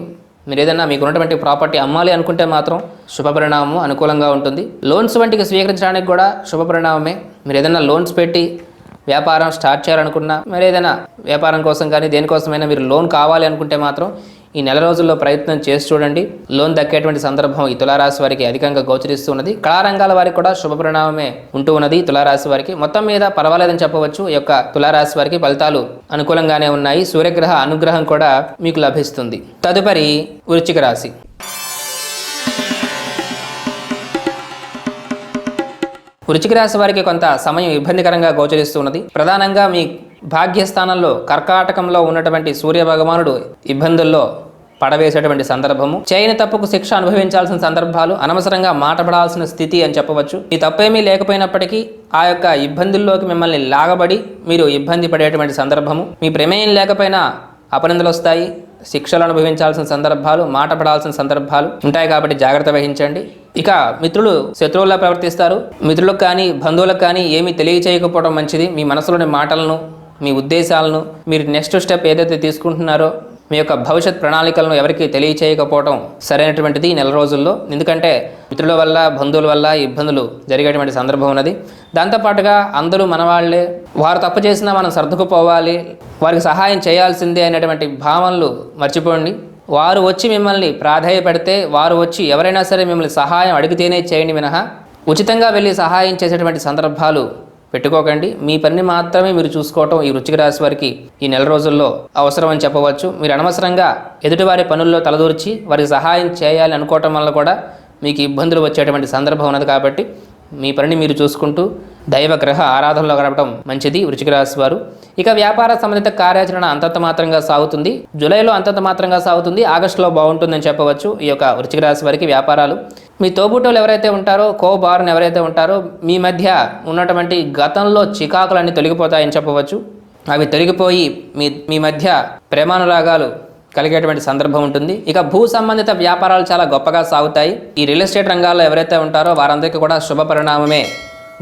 మీరు ఏదైనా మీకు ఉన్నటువంటి ప్రాపర్టీ అమ్మాలి అనుకుంటే మాత్రం శుభపరిణామం అనుకూలంగా ఉంటుంది. లోన్స్ వంటికి స్వీకరించడానికి కూడా శుభపరిణామమే. మీరు ఏదైనా లోన్స్ పెట్టి వ్యాపారం స్టార్ట్ చేయాలనుకున్నా, మరి ఏదైనా వ్యాపారం కోసం కానీ దేనికోసమైనా మీరు లోన్ కావాలి అనుకుంటే మాత్రం ఈ నెల రోజుల్లో ప్రయత్నం చేసి చూడండి. లోన్ దక్కేటువంటి సందర్భం ఈ తులారాశి వారికి అధికంగా గోచరిస్తూ ఉన్నది. కళారంగాల వారికి కూడా శుభపరిణామమే ఉంటూ ఉన్నది. తులారాశి వారికి మొత్తం మీద పర్వాలేదని చెప్పవచ్చు. ఈ యొక్క తులారాశి వారికి ఫలితాలు అనుకూలంగానే ఉన్నాయి. సూర్యగ్రహ అనుగ్రహం కూడా మీకు లభిస్తుంది. తదుపరి వృశ్చిక రాశి. వృశ్చిక రాశి వారికి కొంత సమయం ఇబ్బందికరంగా గోచరిస్తున్నది. ప్రధానంగా మీ భాగ్యస్థానంలో కర్కాటకంలో ఉన్నటువంటి సూర్య భగవానుడు ఇబ్బందుల్లో పడవేసేటువంటి సందర్భము, చేయని తప్పుకు శిక్ష అనుభవించాల్సిన సందర్భాలు, అనవసరంగా మాటపడాల్సిన స్థితి అని చెప్పవచ్చు. ఈ తప్పేమీ లేకపోయినప్పటికీ ఆ యొక్క ఇబ్బందుల్లోకి మిమ్మల్ని లాగబడి మీరు ఇబ్బంది పడేటువంటి సందర్భము, మీ ప్రమేయం లేకపోయినా అపనిందలు వస్తాయి, శిక్షలు అనుభవించాల్సిన సందర్భాలు, మాట పడాల్సిన సందర్భాలు ఉంటాయి. కాబట్టి జాగ్రత్త వహించండి. ఇక మిత్రులు శత్రువుల్లా ప్రవర్తిస్తారు. మిత్రులకు కానీ బంధువులకు కానీ ఏమీ తెలియచేయకపోవడం మంచిది. మీ మనసులోని మాటలను, మీ ఉద్దేశాలను, మీరు నెక్స్ట్ స్టెప్ ఏదైతే తీసుకుంటున్నారో మీ యొక్క భవిష్యత్ ప్రణాళికలను ఎవరికి తెలియచేయకపోవడం సరైనటువంటిది ఈ నెల రోజుల్లో. ఎందుకంటే మిత్రుల వల్ల, బంధువుల వల్ల ఇబ్బందులు జరిగేటువంటి సందర్భం ఉన్నది. దాంతోపాటుగా అందరూ మనవాళ్లే, వారు తప్పు చేసినా మనం సర్దుకుపోవాలి, వారికి సహాయం చేయాల్సిందే అనేటువంటి భావనలు మర్చిపోండి. వారు వచ్చి మిమ్మల్ని ప్రాధేయపెడితే, వారు వచ్చి ఎవరైనా సరే మిమ్మల్ని సహాయం అడిగితేనే చేయండి మినహా ఉచితంగా వెళ్ళి సహాయం చేసేటువంటి సందర్భాలు పెట్టుకోకండి. మీ పనిని మాత్రమే మీరు చూసుకోవటం ఈ వృశ్చిక రాశి వారికి ఈ నెల రోజుల్లో అవసరం అని చెప్పవచ్చు. మీరు అనవసరంగా ఎదుటివారి పనుల్లో తలదూర్చి వారికి సహాయం చేయాలి అనుకోవటం వల్ల కూడా మీకు ఇబ్బందులు వచ్చేటువంటి సందర్భం ఉన్నది. కాబట్టి మీ పనిని మీరు చూసుకుంటూ దైవ గ్రహ ఆరాధనలో గడపడం మంచిది వృశ్చిక రాశి వారు. ఇక వ్యాపార సంబంధిత కార్యాచరణ అంతంత మాత్రంగా సాగుతుంది. జూలైలో అంతంత మాత్రంగా సాగుతుంది. ఆగస్టులో బాగుంటుందని చెప్పవచ్చు. ఈ యొక్క వృశ్చిక రాశి వారికి వ్యాపారాలు, మీ తోబుట్టువులు ఎవరైతే ఉంటారో, కోబారుని ఎవరైతే ఉంటారో మీ మధ్య ఉన్నటువంటి గతంలో చికాకులన్నీ తొలగిపోతాయని చెప్పవచ్చు. అవి తొలగిపోయి మీ మధ్య ప్రేమానురాగాలు కలిగేటువంటి సందర్భం ఉంటుంది. ఇక భూ సంబంధిత వ్యాపారాలు చాలా గొప్పగా సాగుతాయి. ఈ రియల్ ఎస్టేట్ రంగాల్లో ఎవరైతే ఉంటారో వారందరికీ కూడా శుభ పరిణామమే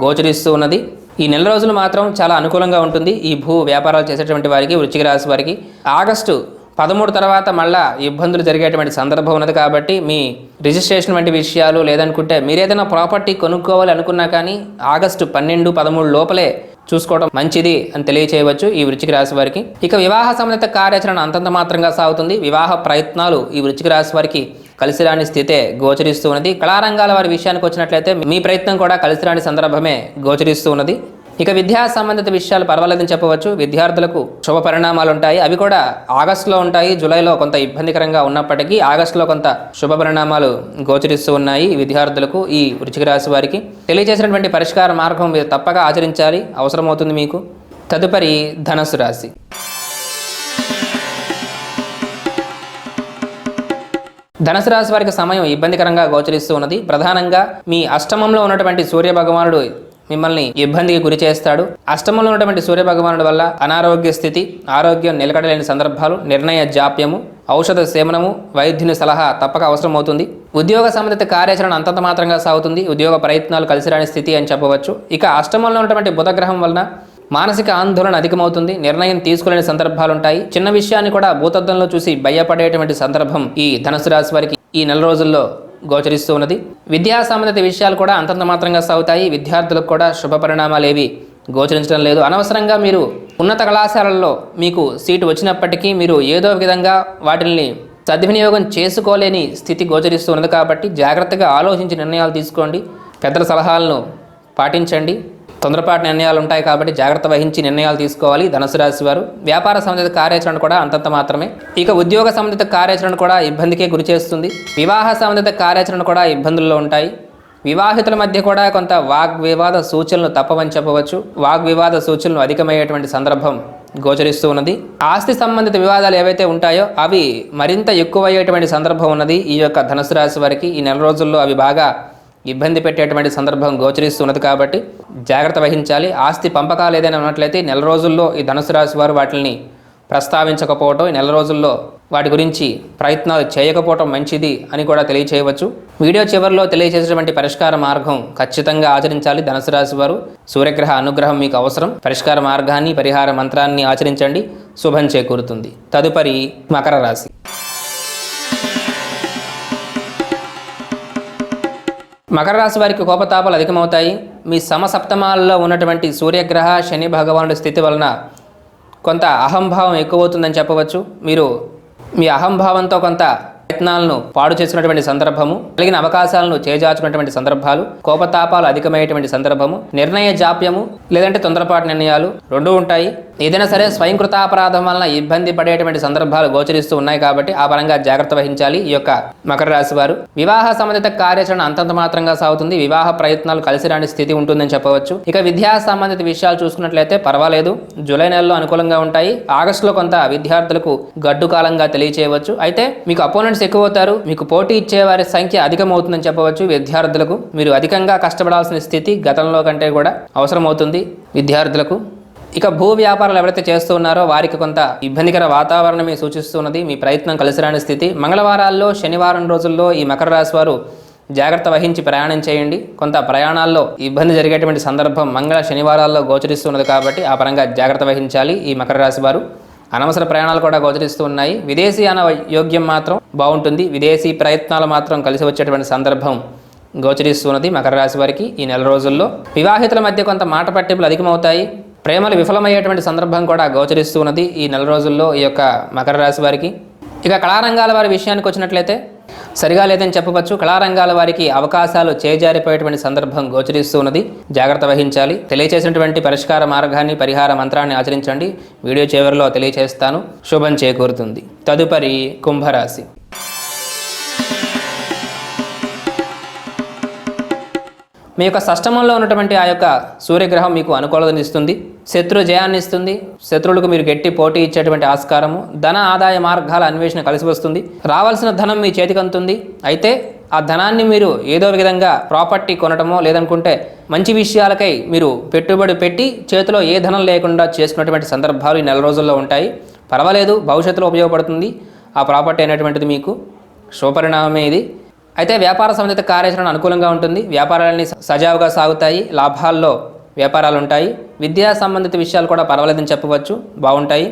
గోచరిస్తూ ఉన్నది. ఈ నెల రోజులు మాత్రం చాలా అనుకూలంగా ఉంటుంది ఈ భూ వ్యాపారాలు చేసేటువంటి వారికి, వృశ్చిక రాశి వారికి. ఆగస్టు 13 తర్వాత మళ్ళా ఇబ్బందులు జరిగేటువంటి సందర్భం ఉన్నది. కాబట్టి మీ రిజిస్ట్రేషన్ వంటి విషయాలు, లేదనుకుంటే మీరు ఏదైనా ప్రాపర్టీ కొనుక్కోవాలి అనుకున్నా కానీ ఆగస్టు 12, 13 లోపలే చూసుకోవడం మంచిది అని తెలియచేయవచ్చు ఈ వృశ్చిక రాశి వారికి. ఇక వివాహ సంబంధిత కార్యాచరణ అంతంత మాత్రంగా సాగుతుంది. వివాహ ప్రయత్నాలు ఈ వృశ్చిక రాశి వారికి కలిసిరాని స్థితే గోచరిస్తూ ఉన్నది. కళారంగాల వారి విషయానికి వచ్చినట్లయితే మీ ప్రయత్నం కూడా కలిసిరాని సందర్భమే గోచరిస్తూ ఉన్నది. ఇక విద్యా సంబంధిత విషయాలు పర్వాలేదని చెప్పవచ్చు. విద్యార్థులకు శుభ పరిణామాలు ఉంటాయి. అవి కూడా ఆగస్టులో ఉంటాయి. జూలైలో కొంత ఇబ్బందికరంగా ఉన్నప్పటికీ ఆగస్టులో కొంత శుభ పరిణామాలు గోచరిస్తూ ఉన్నాయి విద్యార్థులకు. ఈ వృశ్చిక రాశి వారికి తెలియజేసినటువంటి పరిష్కార మార్గం మీరు తప్పక ఆచరించాలి, అవసరమవుతుంది మీకు. తదుపరి ధనస్సు రాశి. ధనుసు రాశి వారికి సమయం ఇబ్బందికరంగా గోచరిస్తూ ఉన్నది. ప్రధానంగా మీ అష్టమంలో ఉన్నటువంటి సూర్య భగవానుడు మిమ్మల్ని ఇబ్బందికి గురి చేస్తాడు. అష్టమంలో ఉన్నటువంటి సూర్య భగవానుడి వల్ల అనారోగ్య స్థితి, ఆరోగ్యం నిలకడలేని సందర్భాలు, నిర్ణయ జాప్యము, ఔషధ సేవనము, వైద్యుని సలహా తప్పక అవసరమవుతుంది. ఉద్యోగ సంబంధిత కార్యాచరణ అంతంత మాత్రంగా సాగుతుంది. ఉద్యోగ ప్రయత్నాలు కలిసిరాని స్థితి అని చెప్పవచ్చు. ఇక అష్టమంలో ఉన్నటువంటి బుధగ్రహం వలన మానసిక ఆందోళన అధికమవుతుంది. నిర్ణయం తీసుకోలేని సందర్భాలుంటాయి. చిన్న విషయాన్ని కూడా భూతద్దంలో చూసి భయపడేటువంటి సందర్భం ఈ ధనుసు రాశి వారికి ఈ నెల రోజుల్లో గోచరిస్తూ ఉన్నది. విద్యా సంబంధిత విషయాలు కూడా అంతంత మాత్రంగా సాగుతాయి. విద్యార్థులకు కూడా శుభ పరిణామాలు ఏవి గోచరించడం లేదు. అనవసరంగా మీరు ఉన్నత కళాశాలల్లో మీకు సీటు వచ్చినప్పటికీ మీరు ఏదో విధంగా వాటిని సద్వినియోగం చేసుకోలేని స్థితి గోచరిస్తూ ఉన్నది. కాబట్టి జాగ్రత్తగా ఆలోచించి నిర్ణయాలు తీసుకోండి. పెద్దల సలహాలను పాటించండి. తొందరపాటు నిర్ణయాలు ఉంటాయి కాబట్టి జాగ్రత్త వహించి నిర్ణయాలు తీసుకోవాలి ధనుసు రాశి వారు. వ్యాపార సంబంధిత కార్యాచరణ కూడా అంతంత మాత్రమే. ఇక ఉద్యోగ సంబంధిత కార్యాచరణ కూడా ఇబ్బందికే గురి చేస్తుంది. వివాహ సంబంధిత కార్యాచరణ కూడా ఇబ్బందుల్లో ఉంటాయి. వివాహితుల మధ్య కూడా కొంత వాగ్వివాద సూచనలు తప్పవని చెప్పవచ్చు. వాగ్వివాద సూచనలు అధికమయ్యేటువంటి సందర్భం గోచరిస్తూ ఉన్నది. ఆస్తి సంబంధిత వివాదాలు ఏవైతే ఉంటాయో అవి మరింత ఎక్కువయ్యేటువంటి సందర్భం ఉన్నది ఈ యొక్క ధనుసు రాశి వారికి. ఈ నెల రోజుల్లో అవి బాగా ఇబ్బంది పెట్టేటువంటి సందర్భం గోచరిస్తున్నది కాబట్టి జాగ్రత్త వహించాలి. ఆస్తి పంపకాలు ఏదైనా ఉన్నట్లయితే నెల రోజుల్లో ఈ ధనుసు రాశి వారు వాటిని ప్రస్తావించకపోవటం, ఈ నెల రోజుల్లో వాటి గురించి ప్రయత్నాలు చేయకపోవటం మంచిది అని కూడా తెలియచేయవచ్చు. వీడియో చివరిలో తెలియజేసేటువంటి పరిష్కార మార్గం ఖచ్చితంగా ఆచరించాలి ధనుసు రాశి వారు. సూర్యగ్రహ అనుగ్రహం మీకు అవసరం. పరిష్కార మార్గాన్ని, పరిహార మంత్రాన్ని ఆచరించండి, శుభం చేకూరుతుంది. తదుపరి మకర రాశి. మకర రాశి వారికి కోపతాపాలు అధికమవుతాయి. మీ సమసప్తమాల్లో ఉన్నటువంటి సూర్యగ్రహ, శని భగవానుడి స్థితి వలన కొంత అహంభావం ఎక్కువవుతుందని చెప్పవచ్చు. మీరు మీ అహంభావంతో కొంత ప్రయత్నాలను పాడు చేసుకున్నటువంటి సందర్భము, కలిగిన అవకాశాలను చేజార్చుకున్నటువంటి సందర్భాలు, కోపతాపాలు అధికమయ్యేటువంటి సందర్భము, నిర్ణయ జాప్యము లేదంటే తొందరపాటు నిర్ణయాలు రెండూ ఉంటాయి. ఏదైనా సరే స్వయంకృతాపరాధం వలన ఇబ్బంది పడేటువంటి సందర్భాలు గోచరిస్తూ ఉన్నాయి కాబట్టి ఆ పరంగా జాగ్రత్త వహించాలి ఈ యొక్క మకర రాశి వారు. వివాహ సంబంధిత కార్యాచరణ అంతంత మాత్రంగా సాగుతుంది. వివాహ ప్రయత్నాలు కలిసిరాని స్థితి ఉంటుందని చెప్పవచ్చు. ఇక విద్యా సంబంధిత విషయాలు చూసుకున్నట్లయితే పర్వాలేదు, జూలై నెలలో అనుకూలంగా ఉంటాయి. ఆగస్టులో కొంత విద్యార్థులకు గడ్డు కాలంగా తెలియచేయవచ్చు. అయితే మీకు అపోనెంట్స్ ఎక్కువ అవుతారు. మీకు పోటీ ఇచ్చే వారి సంఖ్య అధికమవుతుందని చెప్పవచ్చు. విద్యార్థులకు మీరు అధికంగా కష్టపడాల్సిన స్థితి గతంలో కంటే కూడా అవసరమవుతుంది విద్యార్థులకు. ఇక భూ వ్యాపారాలు ఎవరైతే చేస్తూ ఉన్నారో వారికి కొంత ఇబ్బందికర వాతావరణమే సూచిస్తున్నది. మీ ప్రయత్నం కలిసిరాని స్థితి. మంగళవారాల్లో, శనివారం రోజుల్లో ఈ మకర రాశి వారు జాగ్రత్త వహించి ప్రయాణం చేయండి. కొంత ప్రయాణాల్లో ఇబ్బంది జరిగేటువంటి సందర్భం మంగళ శనివారాల్లో గోచరిస్తున్నది కాబట్టి ఆ పరంగా జాగ్రత్త వహించాలి ఈ మకర రాశి వారు. అనవసర ప్రయాణాలు కూడా గోచరిస్తూ ఉన్నాయి. విదేశీయాన యోగ్యం మాత్రం బాగుంటుంది. విదేశీ ప్రయత్నాలు మాత్రం కలిసి వచ్చేటువంటి సందర్భం గోచరిస్తున్నది మకర రాశి వారికి ఈ నెల రోజుల్లో. వివాహితుల మధ్య కొంత మాట పట్టింపులు అధికమవుతాయి. ప్రేమలు విఫలమయ్యేటువంటి సందర్భం కూడా గోచరిస్తూ ఉన్నది ఈ నెల రోజుల్లో ఈ యొక్క మకర రాశి వారికి. ఇక కళారంగాల వారి విషయానికి వచ్చినట్లయితే సరిగా లేదని చెప్పవచ్చు. కళారంగాల వారికి అవకాశాలు చేజారిపోయేటువంటి సందర్భం గోచరిస్తూ ఉన్నది. జాగ్రత్త వహించాలి. తెలియచేసినటువంటి పరిష్కార మార్గాన్ని, పరిహార మంత్రాన్ని ఆచరించండి. వీడియో చివరిలో తెలియచేస్తాను. శుభం చేకూరుతుంది. తదుపరి కుంభరాశి. మీ యొక్క షష్టమంలో ఉన్నటువంటి ఆ యొక్క సూర్యగ్రహం మీకు అనుకూలతను ఇస్తుంది. శత్రు జయాన్ని ఇస్తుంది. శత్రువులకు మీరు గట్టి పోటీ ఇచ్చేటువంటి ఆస్కారము, ధన ఆదాయ మార్గాల అన్వేషణ కలిసి వస్తుంది. రావాల్సిన ధనం మీ చేతికి అందుతుంది. అయితే ఆ ధనాన్ని మీరు ఏదో విధంగా ప్రాపర్టీ కొనటమో లేదనుకుంటే మంచి విషయాలకై మీరు పెట్టుబడి పెట్టి చేతిలో ఏ ధనం లేకుండా చేసుకున్నటువంటి సందర్భాలు ఈ నెల రోజుల్లో ఉంటాయి. పర్వాలేదు, భవిష్యత్తులో ఉపయోగపడుతుంది ఆ ప్రాపర్టీ అనేటువంటిది మీకు. శుభపరిణామమే ఇది. అయితే వ్యాపార సంబంధిత కార్యాచరణ అనుకూలంగా ఉంటుంది. వ్యాపారాలన్నీ సజావుగా సాగుతాయి. లాభాల్లో వ్యాపారాలు ఉంటాయి. విద్యా సంబంధిత విషయాలు కూడా పర్వాలేదని చెప్పవచ్చు, బాగుంటాయి.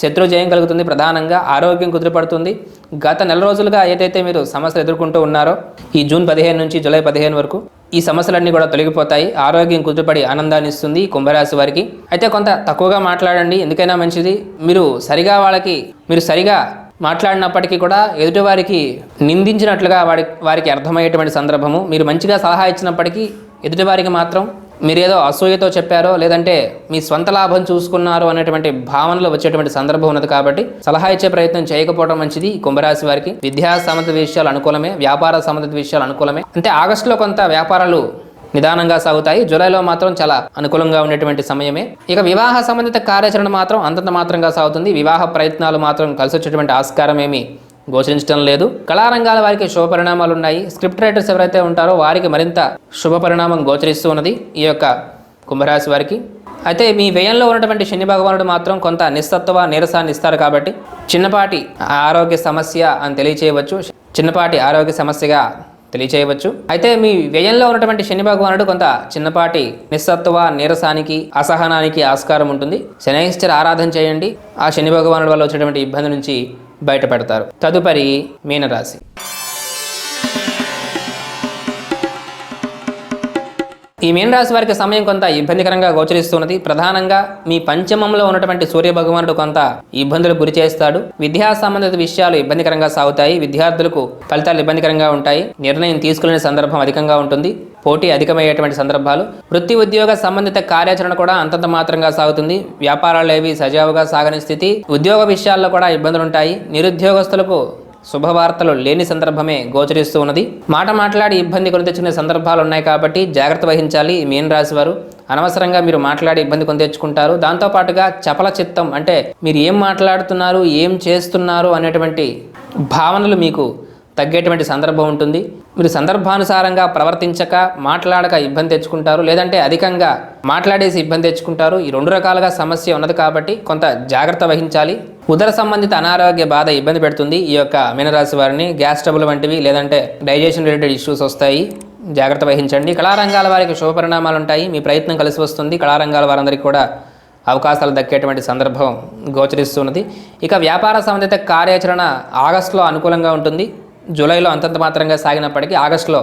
శత్రు జయం కలుగుతుంది. ప్రధానంగా ఆరోగ్యం కుదిరిపడుతుంది. గత నెల రోజులుగా ఏదైతే మీరు సమస్యలు ఎదుర్కొంటూ ఉన్నారో ఈ జూన్ 15 నుంచి జూలై 15 వరకు ఈ సమస్యలన్నీ కూడా తొలగిపోతాయి. ఆరోగ్యం కుదిరిపడి ఆనందాన్ని ఇస్తుంది కుంభరాశి వారికి. అయితే కొంత తక్కువగా మాట్లాడండి, ఎందుకైనా మంచిది. మీరు సరిగా మాట్లాడినప్పటికీ కూడా ఎదుటివారికి నిందించినట్లుగా వారికి అర్థమయ్యేటువంటి సందర్భము, మీరు మంచిగా సలహా ఇచ్చినప్పటికీ ఎదుటివారికి మాత్రం మీరేదో అసూయతో చెప్పారో లేదంటే మీ స్వంత లాభం చూసుకున్నారో అనేటువంటి భావనలో వచ్చేటువంటి సందర్భం ఉన్నది. కాబట్టి సలహా ఇచ్చే ప్రయత్నం చేయకపోవడం మంచిది. కుంభరాశి వారికి విద్యా సంబంధిత విషయాలు అనుకూలమే, వ్యాపార సంబంధిత విషయాలు అనుకూలమే. అంటే ఆగస్టులో కొంత వ్యాపారాలు నిదానంగా సాగుతాయి. జూలైలో మాత్రం చాలా అనుకూలంగా ఉండేటువంటి సమయమే. ఇక వివాహ సంబంధిత కార్యాచరణ మాత్రం అంతంత మాత్రంగా సాగుతుంది. వివాహ ప్రయత్నాలు మాత్రం కలిసి వచ్చేటువంటి ఆస్కారం ఏమీ గోచరించడం లేదు. కళారంగాల వారికి శుభ పరిణామాలు ఉన్నాయి. స్క్రిప్ట్ రైటర్స్ ఎవరైతే ఉంటారో వారికి మరింత శుభ పరిణామం గోచరిస్తూ ఉన్నది ఈ యొక్క కుంభరాశి వారికి. అయితే మీ వ్యయంలో ఉన్నటువంటి శని భగవానుడు మాత్రం కొంత నిస్సత్వ నీరసాన్ని ఇస్తారు. కాబట్టి చిన్నపాటి ఆరోగ్య సమస్య అని తెలియచేయవచ్చు, చిన్నపాటి ఆరోగ్య సమస్యగా తెలియచేయవచ్చు. అయితే మీ వ్యయంలో ఉన్నటువంటి శని భగవానుడు కొంత చిన్నపాటి నిస్సత్వ నీరసానికి అసహనానికి ఆస్కారం ఉంటుంది. శనైశ్చర ఆరాధన చేయండి. ఆ శని భగవానుడి వల్ల వచ్చేటువంటి ఇబ్బంది నుంచి బయటపడతారు. తదుపరి మీనరాశి. ఈ మీనరాశి వారికి సమయం కొంత ఇబ్బందికరంగా గోచరిస్తున్నది. ప్రధానంగా మీ పంచమంలో ఉన్నటువంటి సూర్య భగవానుడు కొంత ఇబ్బందులకు గురి చేస్తాడు. విద్యా సంబంధిత విషయాలు ఇబ్బందికరంగా సాగుతాయి. విద్యార్థులకు ఫలితాలు ఇబ్బందికరంగా ఉంటాయి. నిర్ణయం తీసుకునే సందర్భం అధికంగా ఉంటుంది. పోటీ అధికమయ్యేటువంటి సందర్భాలు. వృత్తి ఉద్యోగ సంబంధిత కార్యాచరణ కూడా అంతంత మాత్రంగా సాగుతుంది. వ్యాపారాలు ఏవి సజావుగా సాగని స్థితి. ఉద్యోగ విషయాల్లో కూడా ఇబ్బందులుంటాయి. నిరుద్యోగస్తులకు శుభవార్తలు లేని సందర్భమే గోచరిస్తూ ఉన్నది. మాట్లాడి ఇబ్బంది కొని తెచ్చుకునే సందర్భాలు ఉన్నాయి. కాబట్టి జాగ్రత్త వహించాలి ఈ మీన రాశి వారు. అనవసరంగా మీరు మాట్లాడి ఇబ్బంది కొని తెచ్చుకుంటారు. దాంతోపాటుగా చపల చిత్తం, అంటే మీరు ఏం మాట్లాడుతున్నారు, ఏం చేస్తున్నారు అనేటువంటి భావనలు మీకు తగ్గేటువంటి సందర్భం ఉంటుంది. మీరు సందర్భానుసారంగా ప్రవర్తించక మాట్లాడక ఇబ్బంది తెచ్చుకుంటారు, లేదంటే అధికంగా మాట్లాడేసి ఇబ్బంది తెచ్చుకుంటారు. ఈ రెండు రకాలుగా సమస్య ఉన్నది. కాబట్టి కొంత జాగ్రత్త వహించాలి. ఉదర సంబంధిత అనారోగ్య బాధ ఇబ్బంది పెడుతుంది ఈ యొక్క మీనరాశి వారిని. గ్యాస్ ట్రబుల్ వంటివి లేదంటే డైజెషన్ రిలేటెడ్ ఇష్యూస్ వస్తాయి. జాగ్రత్త వహించండి. కళారంగాల వారికి శుభ పరిణామాలు ఉంటాయి. మీ ప్రయత్నం కలిసి వస్తుంది. కళారంగాల వారందరికీ కూడా అవకాశాలు దక్కేటువంటి సందర్భం గోచరిస్తున్నది. ఇక వ్యాపార సంబంధిత కార్యాచరణ ఆగస్టులో అనుకూలంగా ఉంటుంది. జూలైలో అంతంత మాత్రంగా సాగినప్పటికీ ఆగస్టులో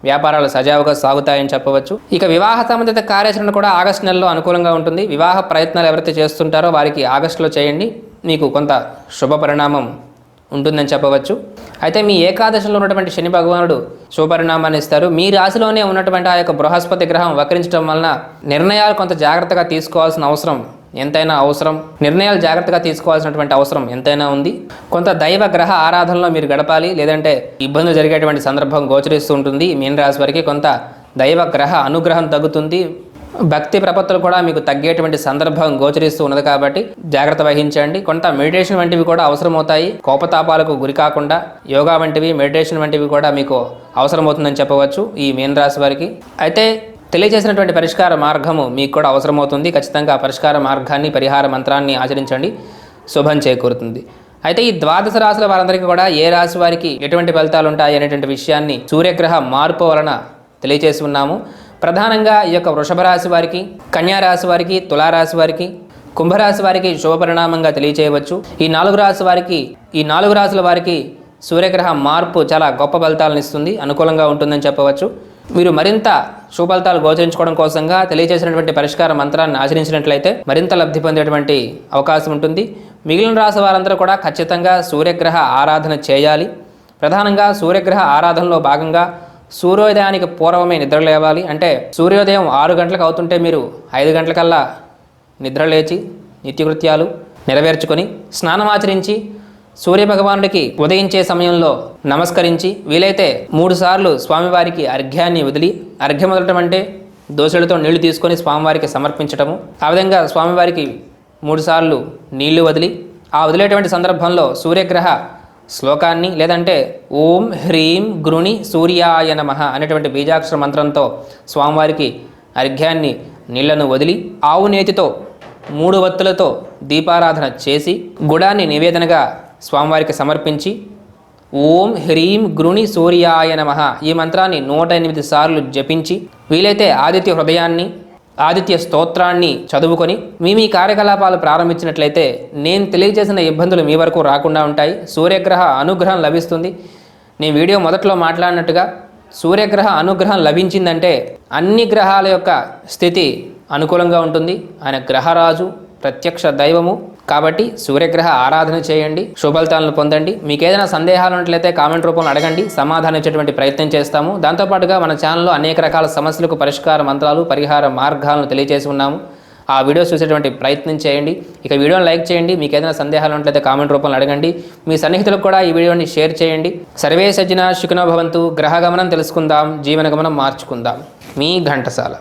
వ్యాపారాలు సజావుగా సాగుతాయని చెప్పవచ్చు. ఇక వివాహ సంబంధిత కార్యాచరణ కూడా ఆగస్టు నెలలో అనుకూలంగా ఉంటుంది. వివాహ ప్రయత్నాలు ఎవరైతే చేస్తుంటారో వారికి ఆగస్టులో చేయండి. మీకు కొంత శుభ పరిణామం ఉంటుందని చెప్పవచ్చు. అయితే మీ ఏకాదశంలో ఉన్నటువంటి శని భగవానుడు శుభ పరిణామాన్ని ఇస్తారు. మీ రాశిలోనే ఉన్నటువంటి ఆ యొక్క బృహస్పతి గ్రహం వక్రించడం వలన నిర్ణయాలు కొంత జాగ్రత్తగా తీసుకోవాల్సిన అవసరం ఎంతైనా అవసరం. నిర్ణయాలు జాగ్రత్తగా తీసుకోవాల్సినటువంటి అవసరం ఎంతైనా ఉంది. కొంత దైవ గ్రహ ఆరాధనలో మీరు గడపాలి, లేదంటే ఇబ్బందులు జరిగేటువంటి సందర్భం గోచరిస్తూ ఉంటుంది. మీన రాశి వారికి కొంత దైవ గ్రహ అనుగ్రహం తగ్గుతుంది. భక్తి ప్రపత్తులు కూడా మీకు తగ్గేటువంటి సందర్భం గోచరిస్తూ ఉన్నది. కాబట్టి జాగ్రత్త వహించండి. కొంత మెడిటేషన్ వంటివి కూడా అవసరమవుతాయి. కోపతాపాలకు గురి కాకుండా యోగా వంటివి, మెడిటేషన్ వంటివి కూడా మీకు అవసరమవుతుందని చెప్పవచ్చు ఈ మీన రాశి వారికి. అయితే తెలియజేసినటువంటి పరిష్కార మార్గము మీకు కూడా అవసరమవుతుంది. ఖచ్చితంగా పరిష్కార మార్గాన్ని, పరిహార మంత్రాన్ని ఆచరించండి, శుభం చేకూరుతుంది. అయితే ఈ ద్వాదశ రాశుల వారందరికీ కూడా ఏ రాశి వారికి ఎటువంటి ఫలితాలు ఉంటాయి అనేటువంటి విషయాన్ని సూర్యగ్రహ మార్పు వలన తెలియజేసి ఉన్నాము. ప్రధానంగా ఈ యొక్క వృషభ రాశి వారికి, కన్యా రాశి వారికి, తులారాశి వారికి, కుంభరాశి వారికి శుభ పరిణామంగా తెలియచేయవచ్చు. ఈ నాలుగు రాశుల వారికి సూర్యగ్రహ మార్పు చాలా గొప్ప ఫలితాలను ఇస్తుంది, అనుకూలంగా ఉంటుందని చెప్పవచ్చు. మీరు మరింత శుభఫలితాలు గోచరించుకోవడం కోసంగా తెలియజేసినటువంటి పరిష్కార మంత్రాన్ని ఆచరించినట్లయితే మరింత లబ్ధి పొందేటువంటి అవకాశం ఉంటుంది. మిగిలిన రాశి వారందరూ కూడా ఖచ్చితంగా సూర్యగ్రహ ఆరాధన చేయాలి. ప్రధానంగా సూర్యగ్రహ ఆరాధనలో భాగంగా సూర్యోదయానికి పూర్వమే నిద్ర లేవాలి. అంటే సూర్యోదయం 6 గంటలకు అవుతుంటే మీరు 5 గంటలకల్లా నిద్ర లేచి నిత్యకృత్యాలు నెరవేర్చుకొని స్నానమాచరించి సూర్యభగవానుడికి ఉదయించే సమయంలో నమస్కరించి వీలైతే 3 సార్లు స్వామివారికి అర్ఘ్యాన్ని వదిలి, అర్ఘ్యం వదలటం అంటే దోసెలతో నీళ్లు తీసుకొని స్వామివారికి సమర్పించటము. ఆ విధంగా స్వామివారికి 3 సార్లు నీళ్లు వదిలి ఆ వదిలేటువంటి సందర్భంలో సూర్యగ్రహ శ్లోకాన్ని లేదంటే ఓం హ్రీం గృణి సూర్యాయ నమః అనేటువంటి బీజాక్షర మంత్రంతో స్వామివారికి అర్ఘ్యాన్ని నీళ్లను వదిలి ఆవు నేతితో 3 వత్తులతో దీపారాధన చేసి గుడాన్ని నివేదనగా స్వామివారికి సమర్పించి ఓం హ్రీం గృణి సూర్యాయ నమః ఈ మంత్రాన్ని 108 సార్లు జపించి వీలైతే ఆదిత్య హృదయాన్ని, ఆదిత్య స్తోత్రాన్ని చదువుకొని మీ కార్యకలాపాలు ప్రారంభించినట్లయితే నేను తెలియజేసిన ఇబ్బందులు మీ వరకు రాకుండా ఉంటాయి. సూర్యగ్రహ అనుగ్రహం లభిస్తుంది. నేను వీడియో మొదట్లో మాట్లాడినట్టుగా సూర్యగ్రహ అనుగ్రహం లభించిందంటే అన్ని గ్రహాల యొక్క స్థితి అనుకూలంగా ఉంటుంది. ఆయన గ్రహరాజు, ప్రత్యక్ష దైవము, కాబట్టి సూర్యగ్రహ ఆరాధన చేయండి, శుభఫలితాలను పొందండి. మీకు ఏదైనా సందేహాలు ఉన్నట్లయితే కామెంట్ రూపంలో అడగండి, సమాధానం ఇచ్చేటువంటి ప్రయత్నం చేస్తాము. దాంతోపాటుగా మన ఛానల్లో అనేక రకాల సమస్యలకు పరిష్కార మంత్రాలు, పరిహార మార్గాలను తెలియజేసి ఉన్నాము. ఆ వీడియోస్ చూసేటువంటి ప్రయత్నం చేయండి. ఇక వీడియోని లైక్ చేయండి. మీకు ఏదైనా సందేహాలు ఉన్నట్లయితే కామెంట్ రూపంలో అడగండి. మీ సన్నిహితులకు కూడా ఈ వీడియోని షేర్ చేయండి. సర్వే సజ్జన సుఖినో భవంతు. గ్రహ గమనం తెలుసుకుందాం, జీవన గమనం మార్చుకుందాం. మీ ఘంటసాల.